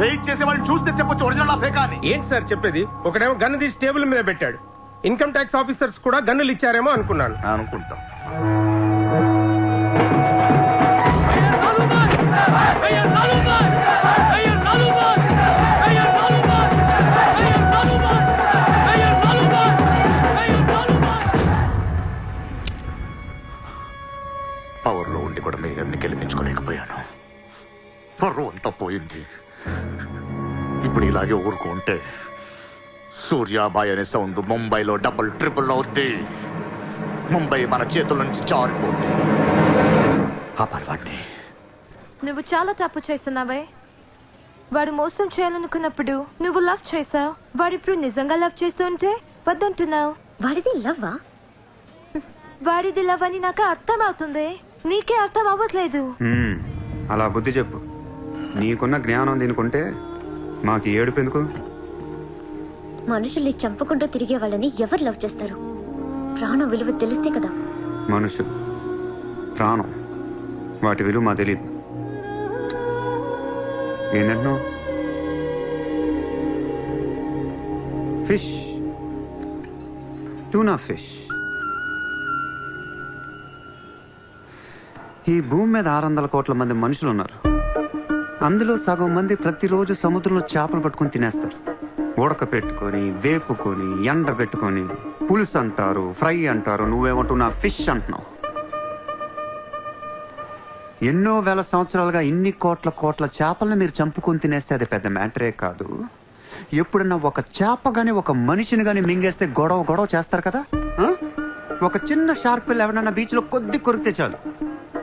రైడ్ చేసే వాళ్ళని చూస్తే చెప్పొచ్చు ఒరిజినల్ ఫేక్ అని. ఏంటి సార్ చెప్పేది? ఒకడేమో గన్ను తీసి టేబుల్ మీద పెట్టాడు. ఇన్కమ్ ట్యాక్స్ ఆఫీసర్స్ కూడా గన్నులు ఇచ్చారేమో అనుకున్నాను. అనుకుంటాం. పవర్లో ఉండి కూడా మేయర్ని గెలిపించుకోలేకపోయాను. పర్వం అంతా పోయింది. ఇప్పుడు ఇలాగే ఊరుకుంటే సూర్యాబాయ్ అనే సౌండ్ ముంబైలో డబుల్ ట్రిపుల్ అవుద్ది. ముంబై మన చేతుల నుంచి జారిపోద్ది. ఆపాలి వాడిని. నువ్వు చాలా తప్పు చేస్తున్నావే. వాడు మోసం చేయాలనుకున్నప్పుడు నువ్వు లవ్ చేసావు. వాడిప్పుడు నిజంగా లవ్ చేస్తుంటే వద్దంటున్నావు. వాడిది లవ్వా? వాడిది లవ్ అని నాకు అర్థం అవుతుంది. నీకే అర్థం అవ్వట్లేదు. అలా బుద్ధి చెప్పు. నీకున్న జ్ఞానం దీనికుంటే మాకు ఏడుపు ఎందుకు? మనుషుల్ని చంపుకుంటూ తిరిగే వాళ్ళని ఎవరు లవ్ చేస్తారు? ప్రాణం విలువ తెలిస్తే కదా. మనుషులు, ప్రాణం, వాటి విలువ మా తెలియదు. ఏంటంటున్నా? Fish, tuna fish. ఈ భూమి మీద 600 కోట్ల మంది మనుషులు ఉన్నారు. అందులో సగం మంది ప్రతిరోజు సముద్రంలో చేపలు పట్టుకొని తినేస్తారు. ఉడక పెట్టుకొని, వేపుకొని, ఎండ పెట్టుకొని, పులుసు అంటారు, ఫ్రై అంటారు. నువ్వేమంటున్నా ఫిష్ అంటున్నావు. ఎన్నో వేల సంవత్సరాలుగా ఇన్ని కోట్ల చేపలను మీరు చంపుకొని తినేస్తే అది పెద్ద మ్యాటరే కాదు. ఎప్పుడన్నా ఒక చేప గాని ఒక మనిషిని గాని మింగేస్తే గొడవ చేస్తారు కదా. ఒక చిన్న షార్క్ పిల్ల ఎవరన్నా బీచ్ లో కొద్ది కొరికితే చాలు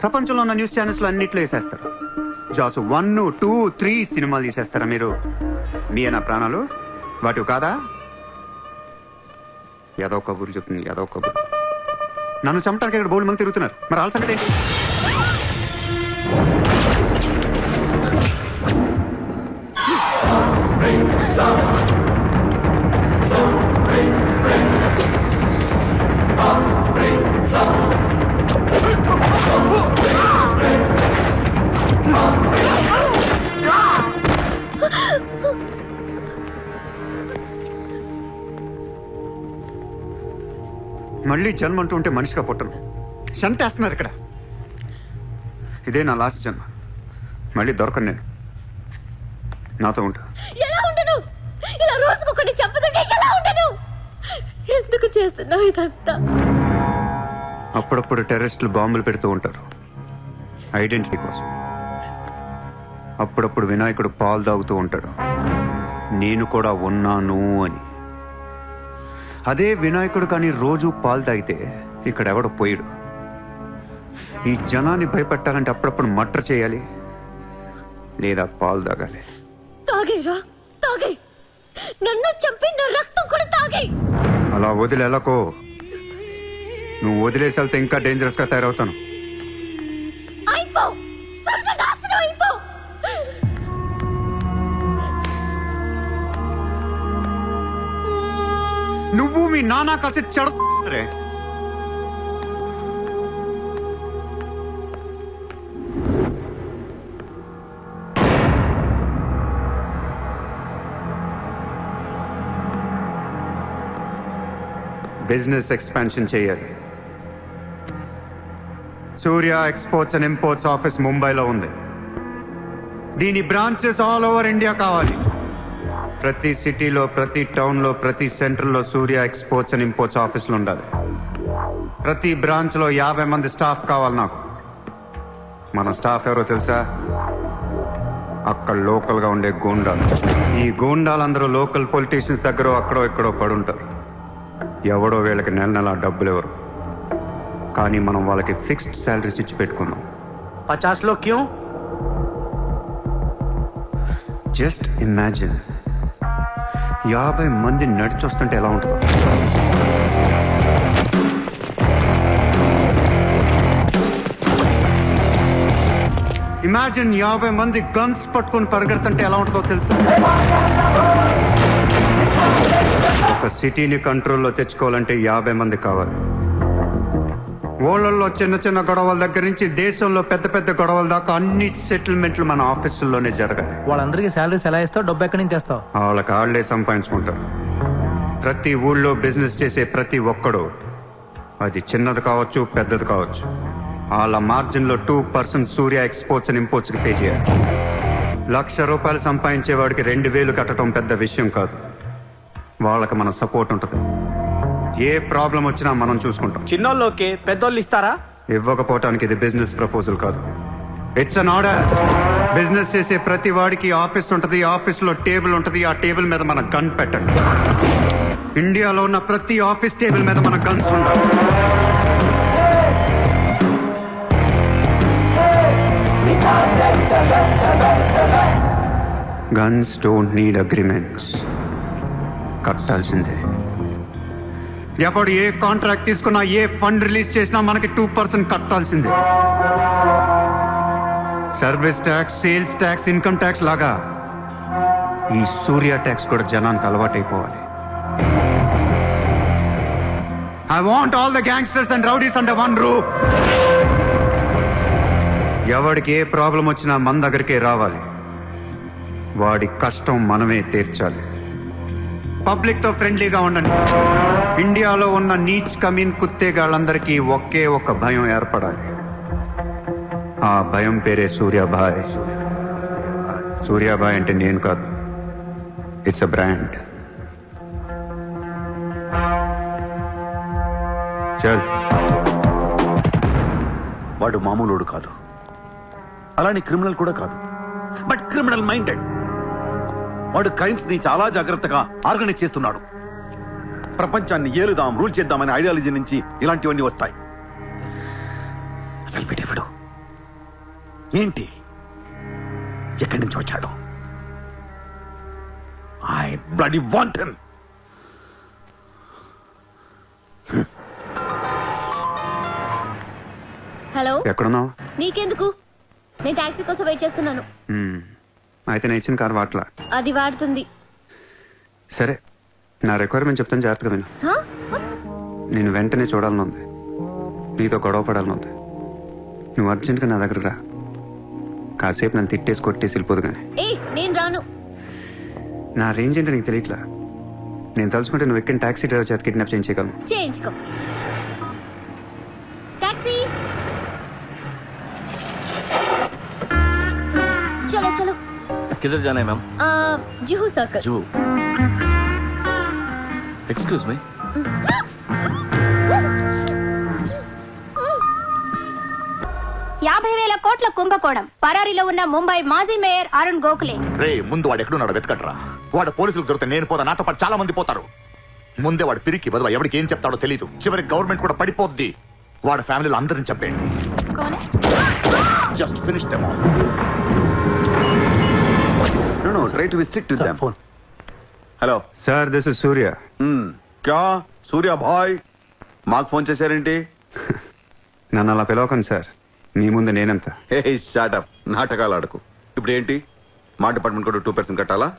ప్రపంచంలో ఉన్న న్యూస్ ఛానల్స్ లో అన్నిట్లో వేసేస్తారు. జాసు 1, 2, 3 సినిమాలు తీసేస్తారా మీరు? మీయేనా ప్రాణాలు? వాటివి కాదా? ఏదో కబుర్లు చెప్తుంది, ఏదో కబుర్లు. నన్ను చంపడానికి ఇక్కడ బోల్డ్ మంది తిరుగుతున్నారు. మరి వాళ్ళ సంగతి ఏంటి? మళ్ళీ జన్మ అంటూ ఉంటే మనిషిగా పుట్టను. చంపేస్తున్నారు ఇక్కడ. ఇదే నా లాస్ట్ జన్మ. మళ్ళీ దొరకను నేను. నాతో ఉంటా. ఎలా ఉండను? ఇలా రోజుకొకటి చంపుతుంటే ఎలా ఉండను? ఎందుకు చేస్తున్నావు ఇదంతా? అప్పుడప్పుడు టెర్రరిస్టులు బాంబులు పెడుతూ ఉంటారు ఐడెంటిటీ కోసం. అప్పుడప్పుడు వినాయకుడు పాలు తాగుతూ ఉంటాడు, నేను కూడా ఉన్నాను అని. అదే వినాయకుడు కానీ రోజు పాలు తాగితే ఇక్కడ ఎవడో పోయాడు. ఈ జనాన్ని భయపెట్టాలంటే అప్పుడప్పుడు మర్డర్ చేయాలి, లేదా పాలు తాగాలి. తాగేరా, తాగే. నన్ను చంపి నా రక్తం కూడా తాగే. అలా వదిలేలకో. నువ్వు వదిలేసి వెళ్తే ఇంకా డేంజరస్ గా తయారవుతాను. అయిపో, సర్వనాశనం అయిపో. నువ్వు మీ నాన్న కలిసి చెడరే. బిజినెస్ ఎక్స్పాన్షన్ చేయాలి. సూర్య ఎక్స్పోర్ట్స్ అండ్ ఇంపోర్ట్స్ ఆఫీస్ ముంబైలో ఉంది. దీని బ్రాంచెస్ ఆల్ ఓవర్ ఇండియా కావాలి. ప్రతి సిటీలో, ప్రతి టౌన్లో, ప్రతి సెంటర్లో సూర్య ఎక్స్పోర్ట్స్ అండ్ ఇంపోర్ట్స్ ఆఫీసులు ఉండాలి. ప్రతి బ్రాంచ్లో 50 మంది స్టాఫ్ కావాలి నాకు. మన స్టాఫ్ ఎవరో తెలుసా? అక్కడ లోకల్గా ఉండే గూండాలు. ఈ గూండాలందరూ లోకల్ పొలిటీషియన్స్ దగ్గర అక్కడో ఇక్కడో పడుంటారు. ఎవడో వీళ్ళకి నెల డబ్బులు ఎవరు, కానీ మనం వాళ్ళకి ఫిక్స్డ్ శాలరీస్ ఇచ్చి పెట్టుకున్నాం. 50 లో క్యూ? జస్ట్ ఇమాజిన్ 50 మంది నడిచొస్తుంటే ఎలా ఉంటుందో. ఇమాజిన్ 50 మంది గన్స్ పట్టుకొని పరిగెడుతుంటే ఎలా ఉంటుందో తెలుసు. ఒక సిటీని కంట్రోల్లో తెచ్చుకోవాలంటే 50 మంది కావాలి. ఊళ్ళల్లో చిన్న చిన్న గొడవల దగ్గర నుంచి దేశంలో పెద్ద పెద్ద గొడవల దాకా అన్ని సెటిల్మెంట్లు మన ఆఫీసుల్లోనే జరగాలి. వాళ్ళందరికీ శాలరీస్ ఎలా ఇస్తావు? డబ్బు ఎక్కడి నుంచి తెస్తావు? వాళ్ళకి ఆళ్లే సంపాదించుకుంటారు. ప్రతి ఊళ్ళో బిజినెస్ చేసే ప్రతి ఒక్కడు, అది చిన్నది కావచ్చు పెద్దది కావచ్చు, వాళ్ళ మార్జిన్లో 2% సూర్య ఎక్స్పోర్ట్స్ అండ్ ఇంపోర్ట్స్ కి పే చేయాలి. ₹1,00,000 సంపాదించే వాడికి 2,000 కట్టడం పెద్ద విషయం కాదు. వాళ్ళకి మన సపోర్ట్ ఉంటుంది. ఏ ప్రాబ్లం వచ్చినా మనం చూసుకుంటాం. చిన్నోళ్ళు ఓకే, పెద్దోళ్ళు ఇస్తారా? ఇవ్వకపోవటానికి ఇది బిజినెస్ ప్రపోజల్ కాదు, ఇట్స్ అన్ ఆర్డర్. బిజినెస్ చేసే ప్రతి వాడికి ఆఫీస్ ఉంటుంది, ఆఫీస్ లో టేబుల్ ఉంటుంది. ఆ టేబుల్ మీద మన గన్ పెట్టండి. ఇండియాలో ఉన్న ప్రతి ఆఫీస్ టేబుల్ మీద మన గన్స్ ఉండాలి. Guns don't need agreements. కట్టాల్సిందే. ఎవడు ఏ కాంట్రాక్ట్ తీసుకున్నా, ఏ ఫండ్ రిలీజ్ చేసినా మనకి 2% కట్టాల్సిందే. Service tax, sales tax, income tax లాగా ఈ సూర్య ట్యాక్స్ కూడా జనానికి అలవాటైపోవాలి. I want all the gangsters and rowdies under one roof. ఎవడికి ఏ ప్రాబ్లం వచ్చినా మన దగ్గరికే రావాలి. వాడి కష్టం మనమే తీర్చాలి. పబ్లిక్ తో ఫ్రెండ్లీగా ఉండండి. ఇండియాలో ఉన్న నీచ్ కమీన్ కుత్తేగాళ్ళందరికీ ఒకే ఒక భయం ఏర్పడాలి. ఆ భయం పేరే సూర్యాభాయ్. సూర్యాభాయ్ అంటే నేను కాదు, ఇట్స్ అ బ్రాండ్. వాడు మామూలుడు కాదు, అలానే క్రిమినల్ కూడా కాదు, బట్ క్రిమినల్ మైండెడ్. వాడు క్రైమ్స్ ని చాలా జాగ్రత్తగా ఆర్గనైజ్ చేస్తున్నాడు. ప్రపంచాన్ని ఏలుదాం, రూల్ చేద్దామనే ఐడియాలజీ నుంచి ఇలాంటివన్నీ వస్తాయి. అసలు వీడెవడు, ఏంటి, ఎక్కడి నుంచి వచ్చాడు? I bloody want him. Hello, ఎక్కడున్నావు? నీకెందుకు? నేను టాక్సీ కోసం వెయిట్ చేస్తున్నాను. అయితే నేను ఇచ్చిన కార్ వాట్లా. అది వాడుతుంది. సరే, నా రిక్వైర్మెంట్ చెప్తాను, జాగ్రత్తగా విను. నేను వెంటనే చూడాలని ఉంది, నీతో గొడవ పడాలని ఉంది. నువ్వు అర్జెంట్గా నా దగ్గర రా. కాసేపు నన్ను తిట్టేసి కొట్టేసి వెళ్ళిపోదు కానీ. నేను రాను. నా రేంజ్ ఏంటో నీకు తెలియట్లా. నేను తలుచుకుంటే నువ్వు ఎక్కిన టాక్సీ డ్రైవర్ చేత కిడ్నాప్ చేయించగలను. చేయించుకో. టాక్సీ, चलो चलो. किधर जाना है ma'am? Juhu circle. Juhu. Excuse me. $50,000 కోట్ల కుంభకోణం. పరారీలో ఉన్న ముంబై మాజీ మేయర్ అరుణ్ గోఖలే. రే, ముందు వాడు ఎక్కడున్నాడో వెతకట్రా. వాడు పోలీసులకు దొరికితే నేను పోతా, నాతో పాటు చాలా మంది పోతారు. ముందే వాడు పిరికి బదువా, ఎవరికి ఏం చెప్తాడో తెలియదు. చివరికి గవర్నమెంట్ కూడా పడిపోద్ది. వాడి ఫ్యామిలీలో అందరిని చంపేయండి. Just finish them off. No, try to be strict with them. Hello sir, this is Surya. క్యా సూర్య భాయ్, మాకు ఫోన్ చేశారేంటి? నన్ను అలా పిలవకండి సార్, మీ ముందు నేనంత. హే షాటప్, నాటకాలు ఆడకు. ఇప్పుడు ఏంటి, మా డిపార్ట్మెంట్ కూడా 2% కట్టాలా?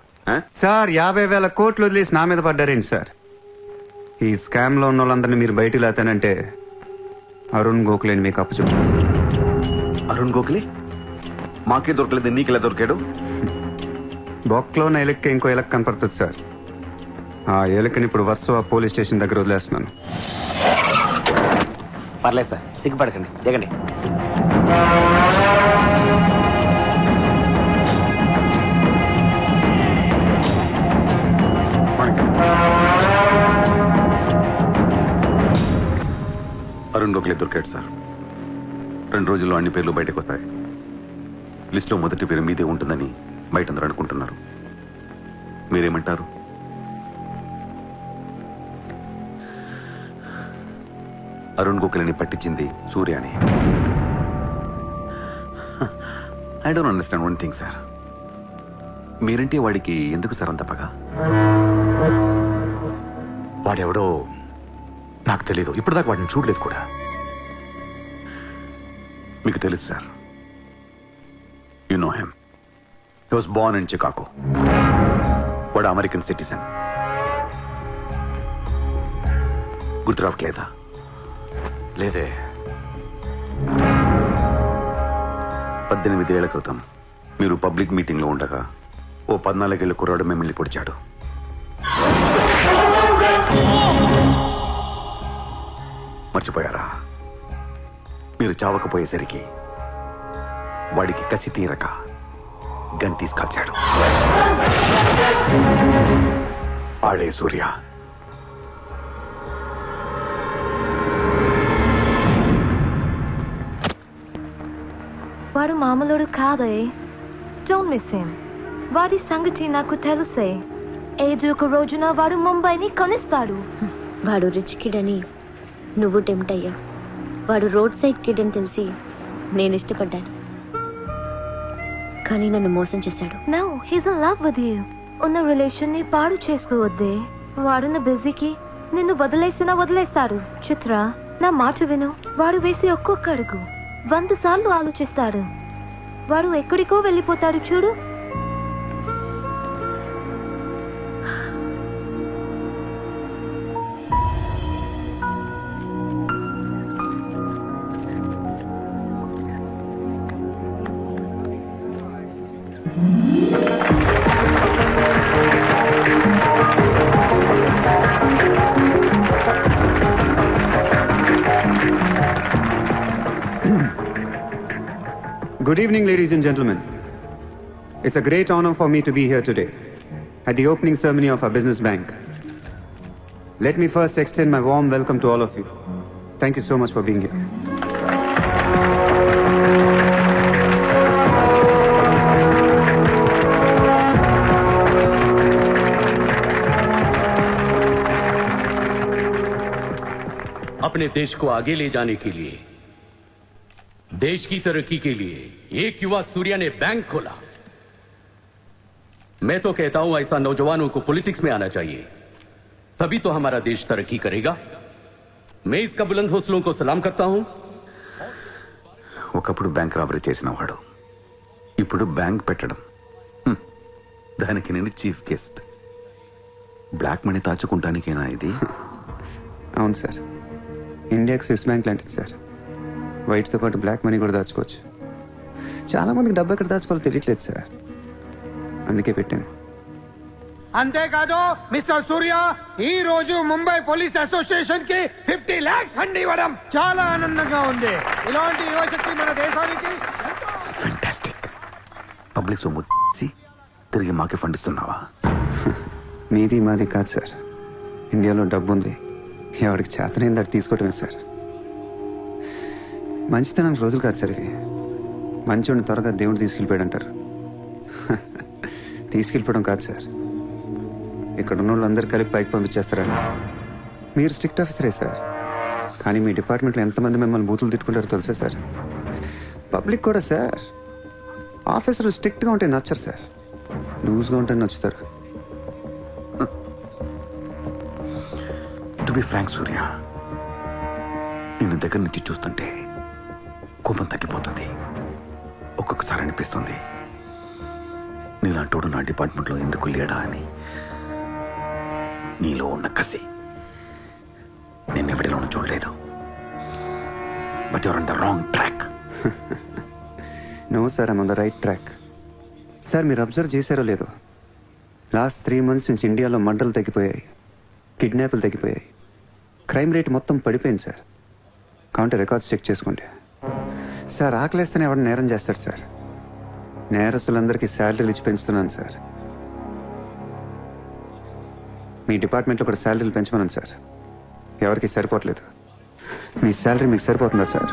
సార్, 50,000 కోట్లు వదిలేసి నా మీద పడ్డారేంటి సార్? ఈ స్కామ్ లో ఉన్న వాళ్ళందరినీ మీరు బయటికి లేతానంటే అరుణ్ గోఖలేని మీకు అప్పు చెప్పు. అరుణ్ గోఖలే మాకే దొరకలేదు, నీకెలా దొరికాడు? బొక్కలో ఉన్న ఎలక్కి ఇంకో ఎలక్ కనపడుతుంది సార్. ఆ ఎలక్ని ఇప్పుడు వర్సోవా పోలీస్ స్టేషన్ దగ్గర వదిలేస్తున్నాను. పర్లేదు సార్, సిగ్గుపడకండి, దిగండి. అరుణ్ గోఖలే దొరికాడు సార్. 2 రోజుల్లో అన్ని పేర్లు బయటకు వస్తాయి. లిస్టులో మొదటి పేరు మీదే ఉంటుందని బయట అందరూ అనుకుంటున్నారు. మీరేమంటారు? అరుణ్ గోఖలేని పట్టించింది సూర్యాని. I don't understand one thing sir. మీరంటే వాడికి ఎందుకు సార్ అంత పగ? వాడెవడో నాకు తెలీదు, ఇప్పటిదాకా వాడిని చూడలేదు కూడా. మీకు తెలుసు sir. You know him. He was Born in Chicago. వాడు అమెరికన్ సిటిజన్. గుర్తు రావట్లేదా? లేదే. 18 ఏళ్ల క్రితం మీరు పబ్లిక్ మీటింగ్ లో ఉండగా ఓ 14 ఏళ్ల కుర్రాడు మిమ్మల్ని పొడిచాడు. మర్చిపోయారా? మీరు చావకపోయేసరికి వాడికి కసి తీరక గన్ తీసుకొచ్చాడు. ఆడే సూర్య. వాడు మామూలుడు కాదే. Don't miss him. వాడి సంగతి నాకు తెలుసే. ఏదో ఒక రోజున వాడు ముంబైని కొనిస్తాడు. వాడు రిచ్ కిడ్ అని నువ్వు టెంప్ట్ అయ్యా. వాడు రోడ్ సైడ్ కిడ్ అని తెలిసి నేను ఇష్టపడ్డాను, కానీ నన్ను మోసం చేశాడు. No, he's in love with you. ఉన్న రిలేషన్ ని పాడు చేసుకోవద్దే. వాడున్న బిజీకి నిన్ను వదిలేస్తాడు. చిత్ర, నా మాట విను. వాడు వేసి ఒక్కొక్క అడుగు 100 సార్లు ఆలోచిస్తాడు. వాడు ఎక్కడికో వెళ్ళిపోతాడు చూడు. Good evening, ladies and gentlemen. It's a great honor for me to be here today at the opening ceremony of our business bank. Let me first extend my warm welcome to all of you. Thank you so much for being here. अपने देश को आगे ले जाने के लिए, देश की तरक्की के लिए एक युवा सूर्या ने बैंक खोला। मैं तो कहता हूं ऐसा नौजवानों को पॉलिटिक्स में आना चाहिए, तभी तो हमारा देश तरक्की करेगा। मैं इसका बुलंद हौसलों को सलाम करता हूं। ఒకప్పుడు బ్యాంక్ రాబరీ చేసినవాడు ఇప్పుడు బ్యాంక్ పెట్టడం, దానికి నేను చీఫ్ గెస్ట్. బ్లాక్ మనీ దాచుకుంటానికేనా ఇది? అవును సార్, ఇండియాకి స్విస్ బ్యాంక్ లాంటిది సార్. వైట్తో పాటు బ్లాక్ మనీ కూడా దాచుకోవచ్చు. చాలా మందికి డబ్బు ఎక్కడ దాచుకోవాలో తెలియట్లేదు సార్, అందుకే పెట్టాను. అంతేకాదు మిస్టర్ సూర్య, ఈ రోజు ముంబై పోలీస్ అసోసియేషన్ కి 50 lakhs ఫండ్ ఇవ్వడం చాలా ఆనందంగా ఉంది. ఇలాంటి యువశక్తి మన దేశానికి ఫెంటాస్టిక్. పబ్లిక్ సొమ్ము తిరిగి మాకే ఫండ్ ఇస్తున్నావా? మీది మాది కాదు సార్, ఇండియాలో డబ్బు ఉంది, ఎవరికి చేతనైంది అది తీసుకోవటమే సార్. మంచితనానికి రోజులు కాదు సార్ ఇవి. మంచోడిని త్వరగా దేవుడు తీసుకెళ్ళిపోయాడు అంటారు. తీసుకెళ్ళిపోవడం కాదు సార్, ఇక్కడ ఉన్న వాళ్ళు అందరు కలిపి పైకి పంపించేస్తారని. మీరు స్ట్రిక్ట్ ఆఫీసరే సార్, కానీ మీ డిపార్ట్మెంట్లో ఎంతమంది మిమ్మల్ని బూతులు తిట్టుకుంటారో తెలుసా సార్? పబ్లిక్ కూడా సార్. ఆఫీసర్లు స్ట్రిక్ట్గా ఉంటే నచ్చరు సార్, లూజ్గా ఉంటే నచ్చుతారు. టు బి ఫ్రాంక్ సూర్య, నిన్ను దగ్గర నుంచి చూస్తుంటే కోపం తగ్గిపోతుంది. ఒక్కొక్కసారి అనిపిస్తుంది నీలాంటోడు నా డిపార్ట్మెంట్లో ఎందుకు లేడా అని. నీలో ఉన్న కసి నేను ఎవరిలోనూ చూడలేదు. But your on the wrong track. No sir, I'm on the right track. Sir, మీరు అబ్జర్వ్ చేశారో లేదో, లాస్ట్ 3 months నుంచి ఇండియాలో మర్డర్లు తగ్గిపోయాయి, కిడ్నాప్లు తగ్గిపోయాయి, క్రైమ్ రేట్ మొత్తం పడిపోయింది సార్. కావుంటే రికార్డ్స్ చెక్ చేసుకోండి సార్. ఆకలేస్తేనే ఎవరు నేరం చేస్తాడు సార్. నేరస్తులందరికీ శాలరీలు ఇచ్చి పెంచుతున్నాను సార్. మీ డిపార్ట్మెంట్లో కూడా శాలరీలు పెంచమన్నాను సార్, ఎవరికి సరిపోవట్లేదు. మీ శాలరీ మీకు సరిపోతుందా సార్?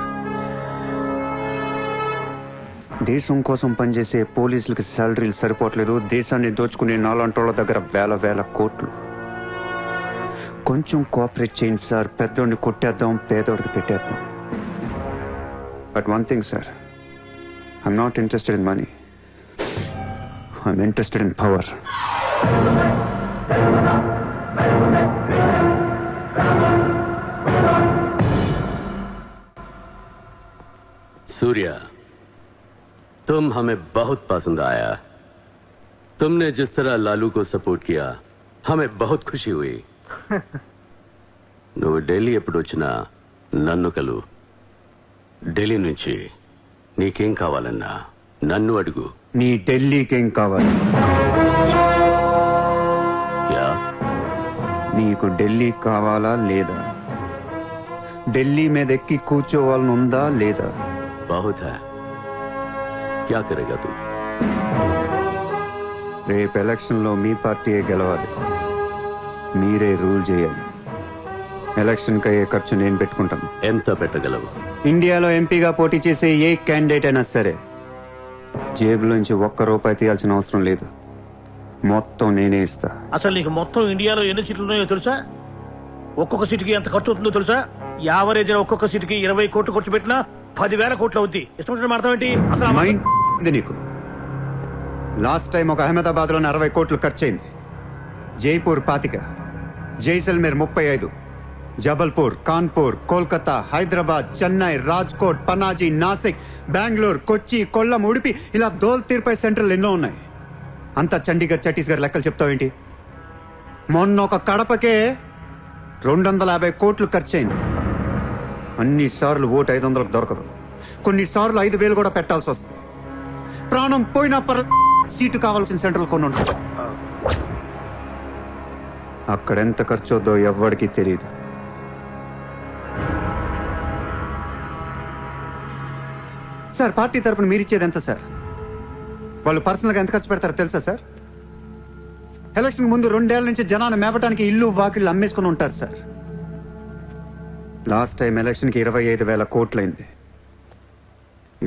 దేశం కోసం పనిచేసే పోలీసులకి శాలరీలు సరిపోవట్లేదు, దేశాన్ని దోచుకునే నాలాంటోళ్ళ దగ్గర వేల కోట్లు. కొంచెం కోఆపరేట్ చేయండి సార్, పెద్దోడిని కొట్టేద్దాం, పేదోడికి పెట్టేద్దాం. But one thing sir, I'm not interested in money, I'm interested in power. Surya, तुम हमें बहुत पसंद आया। तुमने जिस तरह लालू को सपोर्ट किया, हमें बहुत खुशी हुई। నువ్వు ఢిల్లీ ఎప్పుడు వచ్చినా నన్ను కలు. ఢిల్లీ నుంచి నీకేం కావాలన్నా నన్ను అడుగు. నీ ఢిల్లీకేం కావాలి? క్యా? నీకు ఢిల్లీ కావాలా లేదా? ఢిల్లీ మీద ఎక్కి కూర్చోవాలని ఉందా లేదా? बहुत है, क्या करेगा तू? రేపు ఎలక్షన్లో మీ పార్టీయే గెలవాలి, మీరే రూల్ చేయాలి. ఎలక్షన్కి అయ్యే ఖర్చు నేను పెట్టుకుంటాను. ఎంత పెట్టగలవు? ఇండియాలో ఎంపీగా పోటీ చేసే ఏ క్యాండిడేట్ అయినా సరే జేబులోంచి ₹1 తీయాల్సిన అవసరం లేదు, మొత్తం నేనే ఇస్తా. అసలు నీకు మొత్తం ఇండియాలో ఎన్ని సీట్లు ఉన్నాయో తెలుసా? ఒక్కొక్క సీటుకి ఎంత ఖర్చు అవుతుందో తెలుసా? యావరేజ్ ఒక్కొక్క సీటుకి 20 కోట్లు ఖర్చు పెట్టినా 10,000 కోట్లు అవుద్ది. ఇష్టం మాట్లాడేంటి అసలు? నీకు లాస్ట్ టైం ఒక అహ్మదాబాద్ లో 60 కోట్లు ఖర్చు అయింది, జైపూర్ 25, జైసల్మేర్ 35, జబల్పూర్, కాన్పూర్, కోల్కతా, హైదరాబాద్, చెన్నై, రాజ్కోట్, పనాజీ, నాసిక్, బెంగళూరు, కొచ్చి, కొల్లం, ఉడిపి ఇలా దోల్ తీర్పై సెంటర్లు ఎన్నో ఉన్నాయి. అంతా చండీగఢ్ ఛత్తీస్గఢ్ లెక్కలు చెప్తావేంటి? మొన్న ఒక కడపకే 250 కోట్లు ఖర్చయింది. అన్నిసార్లు ఓటు 500కు దొరకదు. కొన్నిసార్లు 5,000 కూడా పెట్టాల్సి వస్తుంది. ప్రాణం పోయినా సీటు కావాల్సిన సెంటర్లు కొన్ని ఉంటాయి. అక్కడెంత ఖర్చు అవుద్దో ఎవ్వడికి తెలియదు. సార్, పార్టీ తరపున మీరిచ్చేది ఎంత సార్? వాళ్ళు పర్సనల్గా ఎంత ఖర్చు పెడతారో తెలుసా సార్? ఎలక్షన్ ముందు 2 ఏళ్ల నుంచి జనాన్ని మేపటానికి ఇల్లు వాకిళ్ళు అమ్మేసుకుని ఉంటారు సార్. లాస్ట్ టైం ఎలక్షన్కి 25,000 కోట్లయింది.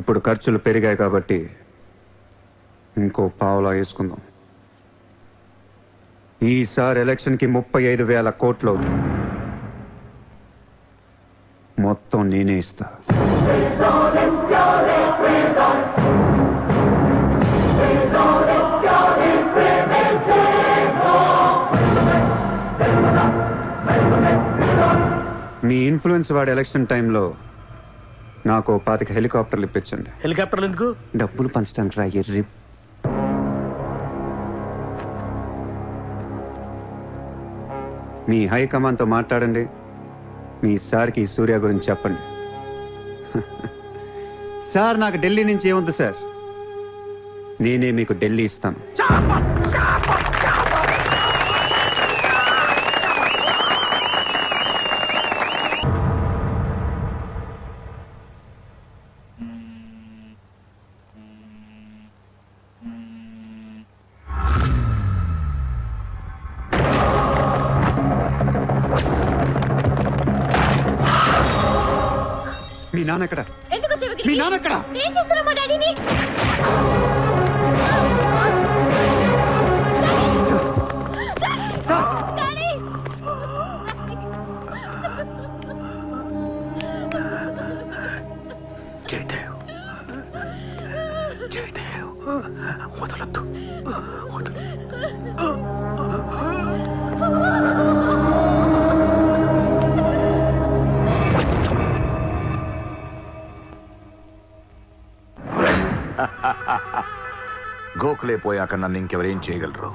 ఇప్పుడు ఖర్చులు పెరిగాయి కాబట్టి ఇంకో పావులా వేసుకుందాం. ఈసారి ఎలక్షన్కి 35,000 కోట్లు అవుతుంది. మొత్తం నేనే ఇస్తా. మీ ఇన్ఫ్లుయెన్స్ వాడి ఎలక్షన్ టైంలో నాకు 25 హెలికాప్టర్లు ఇప్పించండి. హెలికాప్టర్లు ఎందుకు? డబ్బులు పంచడానికి రా ఎర్రి. మీ హైకమాండ్తో మాట్లాడండి. మీ సార్కి ఈ సూర్య గురించి చెప్పండి. సార్, నాకు ఢిల్లీ నుంచి ఏముంది సార్, నేనే మీకు ఢిల్లీ ఇస్తాను. మీ నాన్న ఎక్కడ? మీ నాన్న ఎక్కడ? ఏం చేస్తున్నా మా డాడీని? జయదేవ్, జయదేవ్, వదలొద్దు, వదలు. గోఖలే పోయాక నన్ను ఇంకెవరేం చేయగలరు?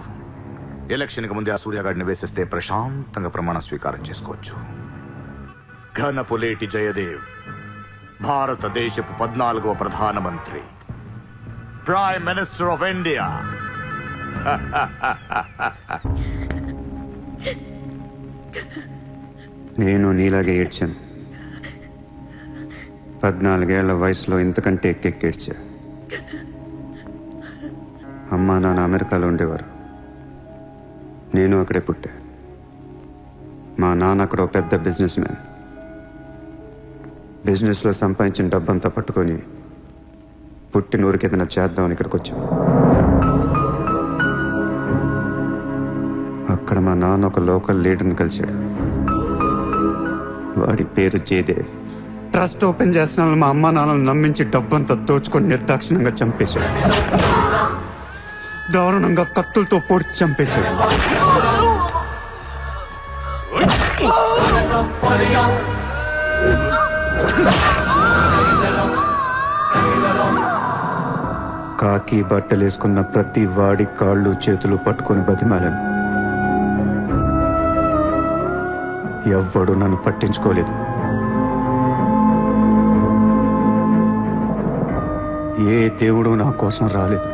ఎలక్షన్కి ముందే ఆ సూర్యగాడిని వేసేస్తే ప్రశాంతంగా ప్రమాణ స్వీకారం చేసుకోవచ్చు. ఘనపులేటి జయదేవ్ భారతదేశపు 14వ ప్రధానమంత్రి, ప్రైమ్ మినిస్టర్ ఆఫ్ ఇండియా. నేను నీలాగే ఏడ్చాను. 14 ఏళ్ల వయసులో ఇంతకంటే ఎక్కెక్కేడ్చా. అమ్మా నాన్న అమెరికాలో ఉండేవారు. నేను అక్కడే పుట్టా. మా నాన్న అక్కడ ఒక పెద్ద బిజినెస్ మ్యాన్. బిజినెస్లో సంపాదించిన డబ్బంతా పట్టుకొని పుట్టిన ఊరికి ఏదైనా చేద్దామని ఇక్కడికి వచ్చాం. అక్కడ మా నాన్న ఒక లోకల్ లీడర్ని కలిశాడు. వాడి పేరు జయదేవ్. ట్రస్ట్ ఓపెన్ చేస్తున్నాను మా అమ్మ నాన్నలు నమ్మించి డబ్బంతా దోచుకొని నిర్దాక్షిణంగా చంపేశాడు. దారుణంగా కత్తులతో పొడిచి చంపేశాడు. కాకి బట్టలేసుకున్న ప్రతి వాడి కాళ్ళు చేతులు పట్టుకొని బతిమాలను. ఎవ్వడు నన్ను పట్టించుకోలేదు. ఏ దేవుడు నా కోసం రాలేదు.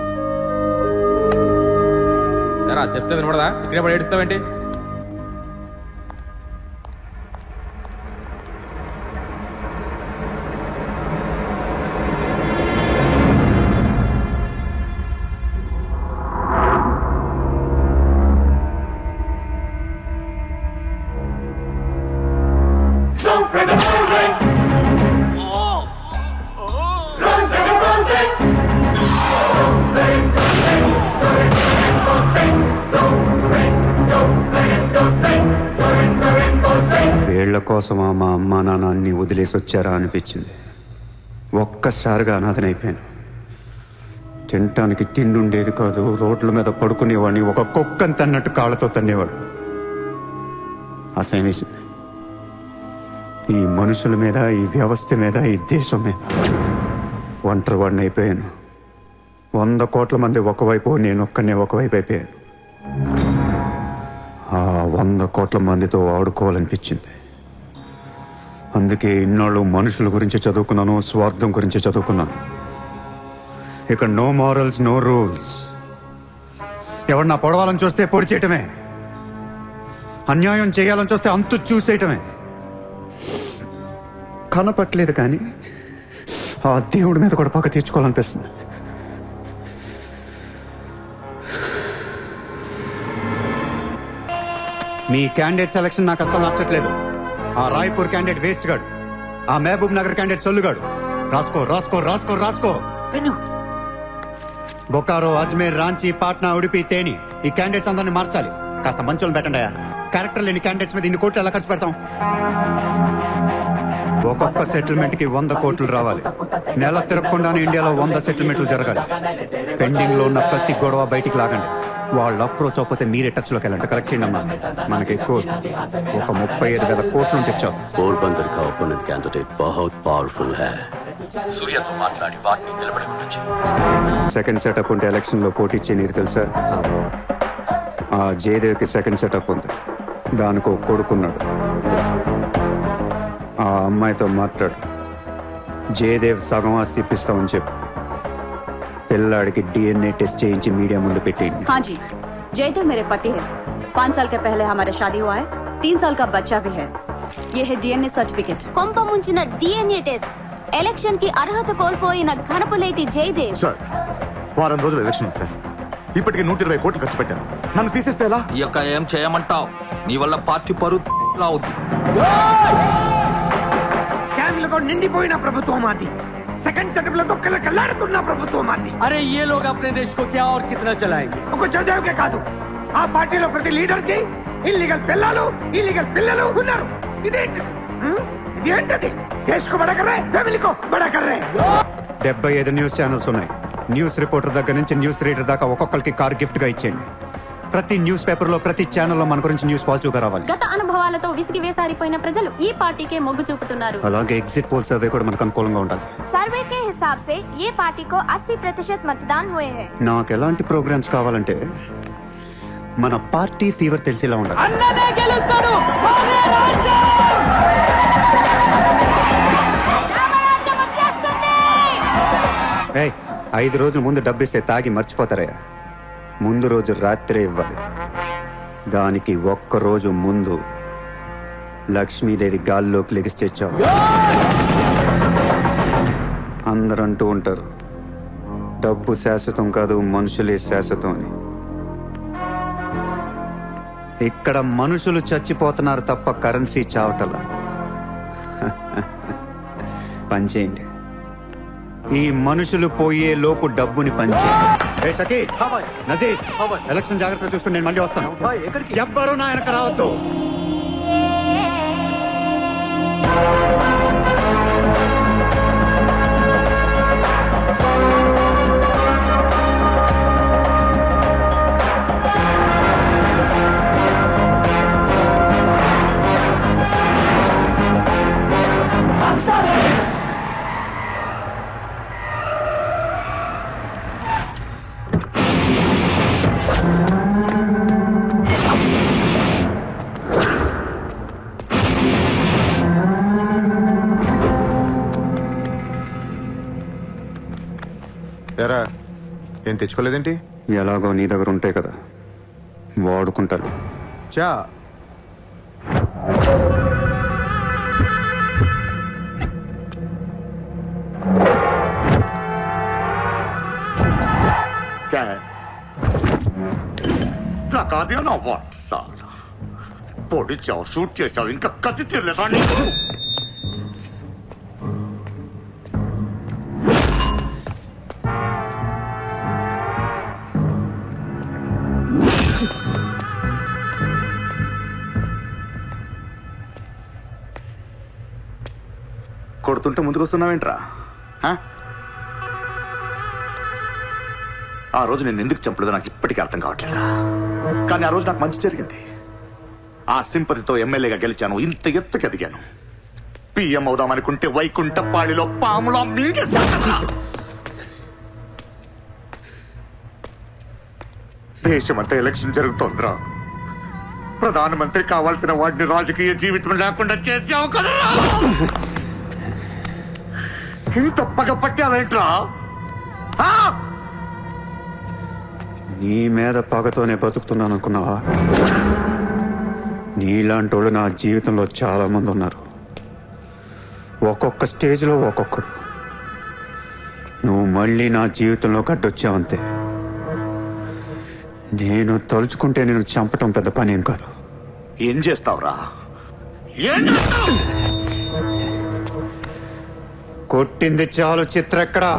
చెప్తే వినపడదా? ఇక్కడే పడి ఏడుస్తావేంటి? వీళ్ల కోసమా మా అమ్మా నాన్న అన్ని వదిలేసి వచ్చారా అనిపించింది. ఒక్కసారిగా అనాథనైపోయాను. తినటానికి తిండి ఉండేది కాదు. రోడ్ల మీద పడుకునేవాడిని. ఒక కుక్కని తన్నట్టు కాళ్ళతో తన్నేవాడు. అసహ్యం వేసింది. ఈ మనుషుల మీద, ఈ వ్యవస్థ మీద, ఈ దేశం మీద ఒంటరి వాడిని అయిపోయాను. 100 కోట్ల మంది ఒకవైపు, నేను ఒక్కనే ఒకవైపు అయిపోయాను. ఆ 100 కోట్ల మందితో ఆడుకోవాలనిపించింది. అందుకే ఇన్నాళ్ళు మనుషుల గురించి చదువుకున్నాను, స్వార్థం గురించి చదువుకున్నాను. ఇక నో మారల్స్, నో రూల్స్. ఎవరన్నా పొడవాలని చూస్తే పొడి చేయటమే, అన్యాయం చేయాలని చూస్తే అంతు చూసేయటమే. కనపట్లేదు కానీ ఆ దేవుడి మీద కూడా పక్క తీర్చుకోవాలనిపిస్తుంది. మీ క్యాండిడేట్ సెలక్షన్ నాకు అసలు నచ్చట్లేదు. ఆ రాయ్పూర్ క్యాండిడేట్ వేస్ట్ గాడు, ఆ మహబూబ్ నగర్ క్యాండిడేట్ సొల్లుగాడు. రాసుకో రాసుకో రాసుకో రాసుకో. బొకారో, అజ్మేర్, రాంచీ, పాట్నా, ఉడిపి, తేని ఈ క్యాండిడేట్స్ అందరినీ మార్చాలి. కాస్త మంచోళ్ళని పెట్టండి. క్యారెక్టర్ లేని క్యాండిడేట్స్ మీద ఇన్ని కోట్లు ఎలా ఖర్చు పెడతాం? ఒక్కొక్క సెటిల్మెంట్ కి 100 కోట్లు రావాలి. నెల తిరగకుండానే ఇండియాలో 100 సెటిల్మెంట్లు జరగాలి. పెండింగ్ లో ఉన్న ప్రతి గొడవ బయటికి లాగండి. వాళ్ళు అప్రోచ్ అవ్వకపోతే మీరే టచ్ లోకి వెళ్ళండి. కరెక్ట్ చేయండి అమ్మా. మనకి ఎక్కువ ఒక 35,000 కోట్లు ఉంటే చాలు. పోర్బందర్ का ओपोनेंट कैंडिडेट बहुत पावरफुल है. సూర్యతో మాట్లాడి వాటిని నిలబడవచ్చు. సెకండ్ సెటప్ ఉంటే ఎలక్షన్ లో పోటీ చేయనీరు తెలుసా? ఆ జయదేవ్కి సెకండ్ సెటప్ ఉంది. దానికి ఒక కొడుకున్నాడు. ఆ అమ్మాయితో మాట్లాడు. జయదేవ్ సగం ఆస్తి ఇప్పిస్తామని చెప్పు. పిల్లాడికి DNA टेस्ट చేయించి మీడియా ముందు పెట్టేయండి. हाँ जी, जयदेव मेरे पति है. 5 साल के पहले हमारा शादी हुआ है. 3 साल का बच्चा भी है. ये है DNA सर्टिफिकेट. కొంప ముంచిన DNA టెస్ట్. ఎలక్షన్ కి అర్హత కోల్పోయిన ఘనపులేటి జయదేవ్. సార్, వారం రోజులు ఎలక్షన్ ఉంది సార్. ఇప్పటికి 120 కోట్లు ఖర్చు పెట్టాను. నన్ను తీసేస్తే ఎలా? ఈ యొక్క ఏం చేయమంటావు? నీ వల్ల పార్టీ పరువు అవుద్ది. స్కామ్లతో నిండిపోయిన ప్రభుత్వం మాది. సెకండ్ సెటప్ లో కల్లాడుతున్న ప్రభుత్వం మాది. अरे ये लोग अपने देश को क्या और कितना चलाएंगे? ఒక జయదేవ్ కే కాదు, ఆ పార్టీలో ప్రతి లీడర్ కి ఇల్లీగల్ పిల్లలు ఉన్నారు. ఇదేంటది? దేశ్ కో బడా కర్ రహే, ఫ్యామిలీ కో బడా కర్ రహే. 75 న్యూస్ ఛానల్స్ ఉన్నాయి. న్యూస్ రిపోర్టర్ దగ్గర నుంచి న్యూస్ రీడర్ దాకా ఒక్కొక్కరికి కార్ గిఫ్ట్ గా ఇచ్చేయండి. ప్రతి న్యూస్ పేపర్ లో, ప్రతి ఛానల్లో మన గురించి న్యూస్ పాజిటివ్ గా రావాలి. గత అనుభవాలతో విసిగి వేసారిపోయిన ప్రజలు ఈ పార్టీకే మొగ్గు చూపుతున్నారు. అలాగే ఎగ్జిట్ పోల్ సర్వే కూడా మనకు అనుకూలంగా ఉండాలి. सर्वे के हिसाब से ये पार्टी को 80% मतदान हुए हैं. నాకు ఎలాంటి ప్రోగ్రామ్స్ కావాలంటే మన పార్టీ ఫీవర్ తెలిసేలా ఉండాలి. అన్నదే గెలుస్తాడు. అరే రాజ్యం! రామరాజ్యం వచ్చేస్తుంది. 5 రోజుల ముందు డబ్బిస్తే తాగి మర్చిపోతారయ్యా. ముందు రోజు రాత్రే ఇవ్వాలి. దానికి 1 రోజు ముందు లక్ష్మీదేవి గాల్లోకి లెగిసి తెచ్చావు. అందరూ అంటూ ఉంటారు డబ్బు శాశ్వతం కాదు, మనుషులే శాశ్వతం అని. ఇక్కడ మనుషులు చచ్చిపోతున్నారు తప్ప కరెన్సీ చావటలా. పనిచేయండి. ఈ మనుషులు పోయే లోపు డబ్బుని పంచేయండి. షకీల్, నజీర్, ఎలక్షన్ జాగ్రత్త చూసుకుని నేను మళ్ళీ వస్తాను. ఎవ్వరూ నా వెనక రావద్దు. ఎరా ఏం తెచ్చుకోలేదేంటి? ఎలాగో నీ దగ్గర ఉంటాయి కదా, వాడుకుంటారు. చా నాకాదేనా వాట్ సార్ పొడిచావు, షూట్ చేసావు, ఇంకా కసి తీరలేదా నీకు? కొడుతుంటే ముందుకొస్తున్నావేంట్రా? ఆ రోజు నేను ఎందుకు చంపలేదో నాకు ఇప్పటికీ అర్థం కావట్లేదు. కానీ ఆ రోజు నాకు మంచి జరిగింది. ఆ సింపతితో ఎమ్మెల్యేగా గెలిచాను. ఇంత ఎత్తుకు ఎదిగాను. పిఎం అవుదామనుకుంటే వైకుంఠపాళిలో పాములో మింగేశాను. దేశమంతా ఎలక్షన్ జరుగుతోందిరా. ప్రధానమంత్రి కావాల్సిన వాడిని రాజకీయ జీవితం లేకుండా చేసావు కదరా. ఇంత పగ పట్టావేంట్రా? నీ మీద పగతోనే బతుకుతున్నాను అనుకున్నావా? నీలాంటి వాళ్ళు నా జీవితంలో చాలా మంది ఉన్నారు. ఒక్కొక్క స్టేజ్లో ఒక్కొక్కడు. నువ్వు మళ్ళీ నా జీవితంలో కట్టొచ్చావంతే. నేను తలుచుకుంటే నేను చంపటం పెద్ద పని ఏం కాదు. ఏం చేస్తావురా? కొట్టింది చాలు. చిత్ర ఎక్కడా?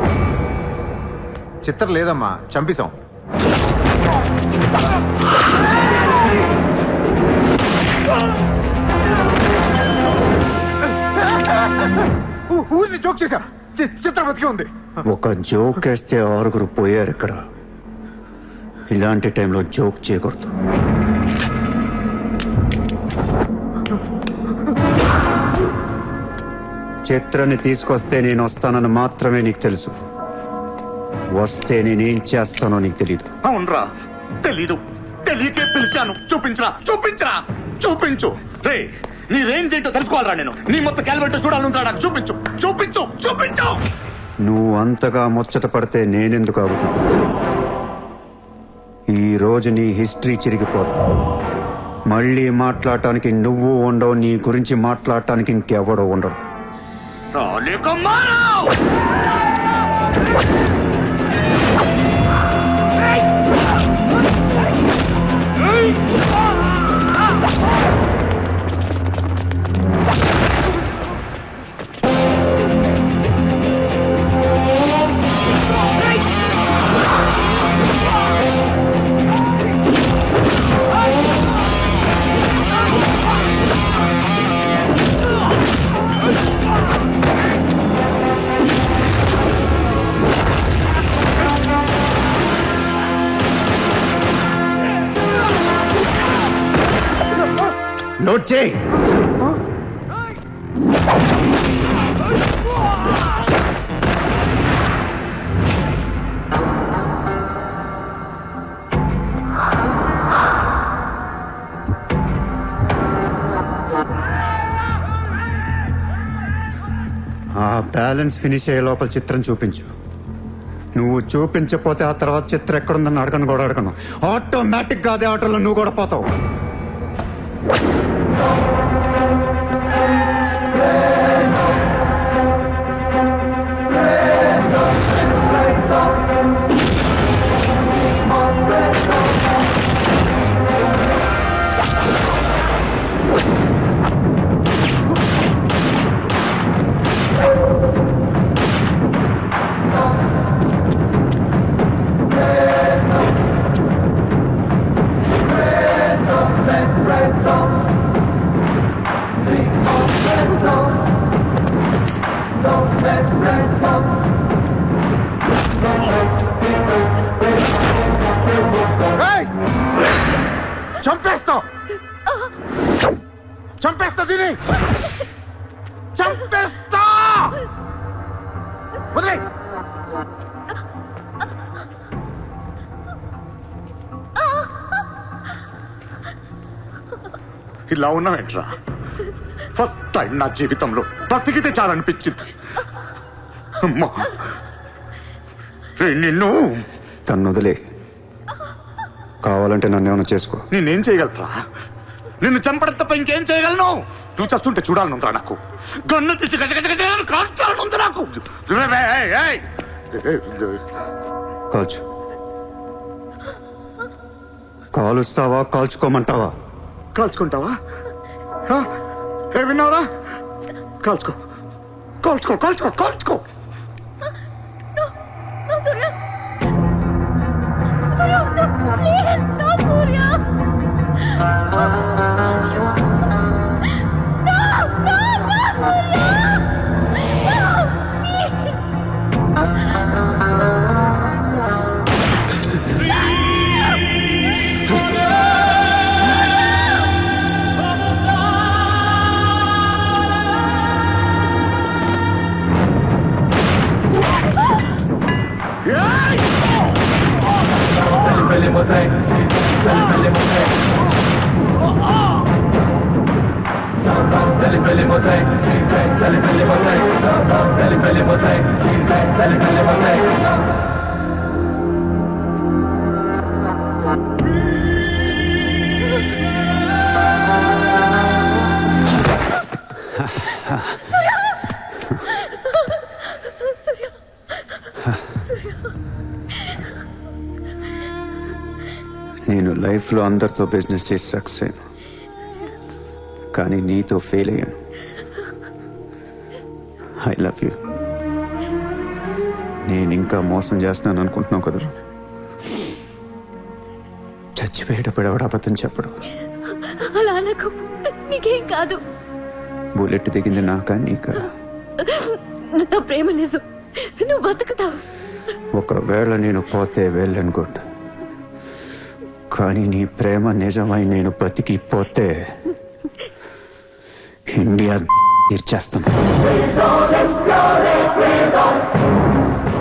చిత్ర లేదమ్మా, చంపేశాం. ఊరిని జోక్ చేశా. చిత్ర బతికి ఉంది. ఒక జోక్ వేస్తే 6 పోయారు ఇక్కడ. ఇలాంటి టైంలో జోక్ చేయకూడదు. చిత్రాన్ని తీసుకొస్తే నేను వస్తానని మాత్రమే నీకు తెలుసు. వస్తే నేనేం చేస్తానో నీకు తెలీదు. అవునరా, తెలీదు. తెలియకే పిలిచాను. చూపించరా, చూపించరా, చూపించు. రే, నీ రేంజ్ ఏంటో తెలుసుకోవాలరా నేను. నీ మొత్తం క్యాలిబర్ చూడాలంటా. నాకు చూపించు, చూపించు, చూపించు. నువ్వు అంతగా ముచ్చట పడితే నేనెందుకు ఆగుతా? ఈ రోజు నీ హిస్టరీ చిరిగిపోద్ది. మళ్ళీ మాట్లాడటానికి నువ్వు ఉండవు. నీ గురించి మాట్లాడటానికి ఇంకెవడో ఉండడు. నోట్ చేయి. ఆ బ్యాలెన్స్ ఫినిష్ అయ్యే లోపల చిత్రం చూపించు. నువ్వు చూపించకపోతే ఆ తర్వాత చిత్రం ఎక్కడుందని అడగను కూడా అడగను. ఆటోమేటిక్ గా అదే ఆటోలో నువ్వు కూడా పోతావు. చంపేస్తావు, చంపేస్తా, దీని చంపేస్తా. వదిలే. ఇలా ఉన్నావేంట్రా? ఫస్ట్ టైం నా జీవితంలో బ్రతికితే చాలనిపించింది. అమ్మా, నిన్ను తను వదిలే. కావాలంటే నన్ను ఏమైనా చేసుకో. నేనేం చేయగలరా? నిన్ను చంపడం తప్ప ఇంకేం చేయగలను? నువ్వు చేస్తుంటే చూడాలనుందిరా నాకు. గన్ను తీసి కాల్చాలనుంది నాకు. కాల్చు. కాలుస్తావా కాల్చుకోమంటావా? కాల్చుకుంటావా? ఏ విన్నావరా? కాల్చుకో, కాల్చుకో, కాల్చుకో, కాల్చుకో. నేను లైఫ్లో అందరితో బిజినెస్ చేసి సక్సెస్ అయ్యాను, కానీ నీతో ఫెయిల్ అయ్యాను. I love you. నేను ఇంకా మోసం చేస్తున్నాను అనుకుంటున్నావు కదా? చచ్చిపోయేటప్పుడు ఎవడు అబద్ధం చెప్పడు. అలా అనకు, నీకేం కాదు. బుల్లెట్ దిగింది నాకా నీకా? నా ప్రేమ నిజం, నువ్వు బతుకుతావు. ఒకవేళ నేను పోతే వెళ్ళను గుడ్, కానీ నీ ప్రేమ నిజమై నేను బతికిపోతే ఇండియా తీర్చేస్తాను.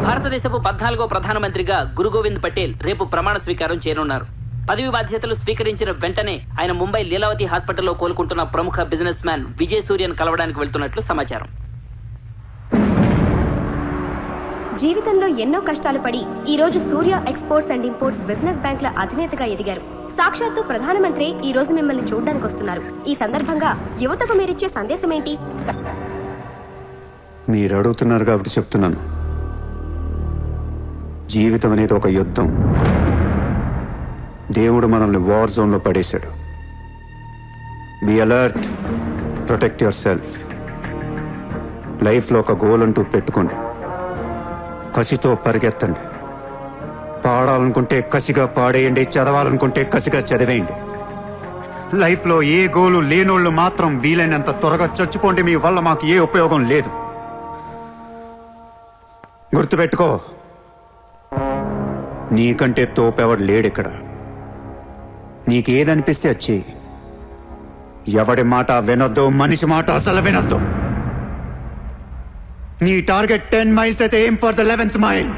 భారతదేశపు 14వ ప్రధానమంత్రిగా గురు గోవింద్ పటేల్ రేపు ప్రమాణ స్వీకారం చేయనున్నారు. పదవి బాధ్యతలు స్వీకరించిన వెంటనే ఆయన ముంబై లీలావతి హాస్పిటల్లో కోలుకుంటున్న ప్రముఖ బిజినెస్ మ్యాన్ విజయ్ సూర్యను కలవడానికి వెళ్తున్నట్లు సమాచారం. జీవితంలో ఎన్నో కష్టాలు పడి ఈ రోజు సూర్య ఎక్స్పోర్ట్స్ అండ్ ఇంపోర్ట్స్ బిజినెస్ బ్యాంకుల అధినేతగా ఎదిగారు. సాక్షాత్తు ప్రధానమంత్రి ఈ రోజు మిమ్మల్ని చూడడానికి వస్తున్నారు. ఈ సందర్భంగా యువతకు మీరిచ్చే సందేశం ఏంటి? మీరు అడుగుతున్నారు కాబట్టి చెప్తున్నాను. జీవితం అనేది ఒక యుద్ధం. దేవుడు మనల్ని వార్ జోన్లో పడేశాడు. Be alert, protect your self. లైఫ్లో ఒక గోల్ అంటూ పెట్టుకోండి, కసితో పరిగెత్తండి. పాడాలనుకుంటే కసిగా పాడేయండి, చదవాలనుకుంటే కసిగా చదివేయండి. లైఫ్లో ఏ గోలు లేనోళ్ళు మాత్రం వీలైనంత త్వరగా చచ్చిపోండి. మీ వల్ల మాకు ఏ ఉపయోగం లేదు. గుర్తుపెట్టుకో, నీకంటే తోపెవడు లేడిక్కడ. నీకేదనిపిస్తే అది చెయ్యి. ఎవడి మాట వినొద్దు, మనిషి మాట అసలు వినొద్దు. నీ టార్గెట్ 10 మైల్స్ అయితే aim for the 11th mile.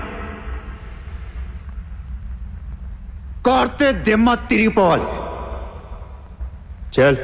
కార్తే దిమ్మ తిరిగిపోవాలి. చల్.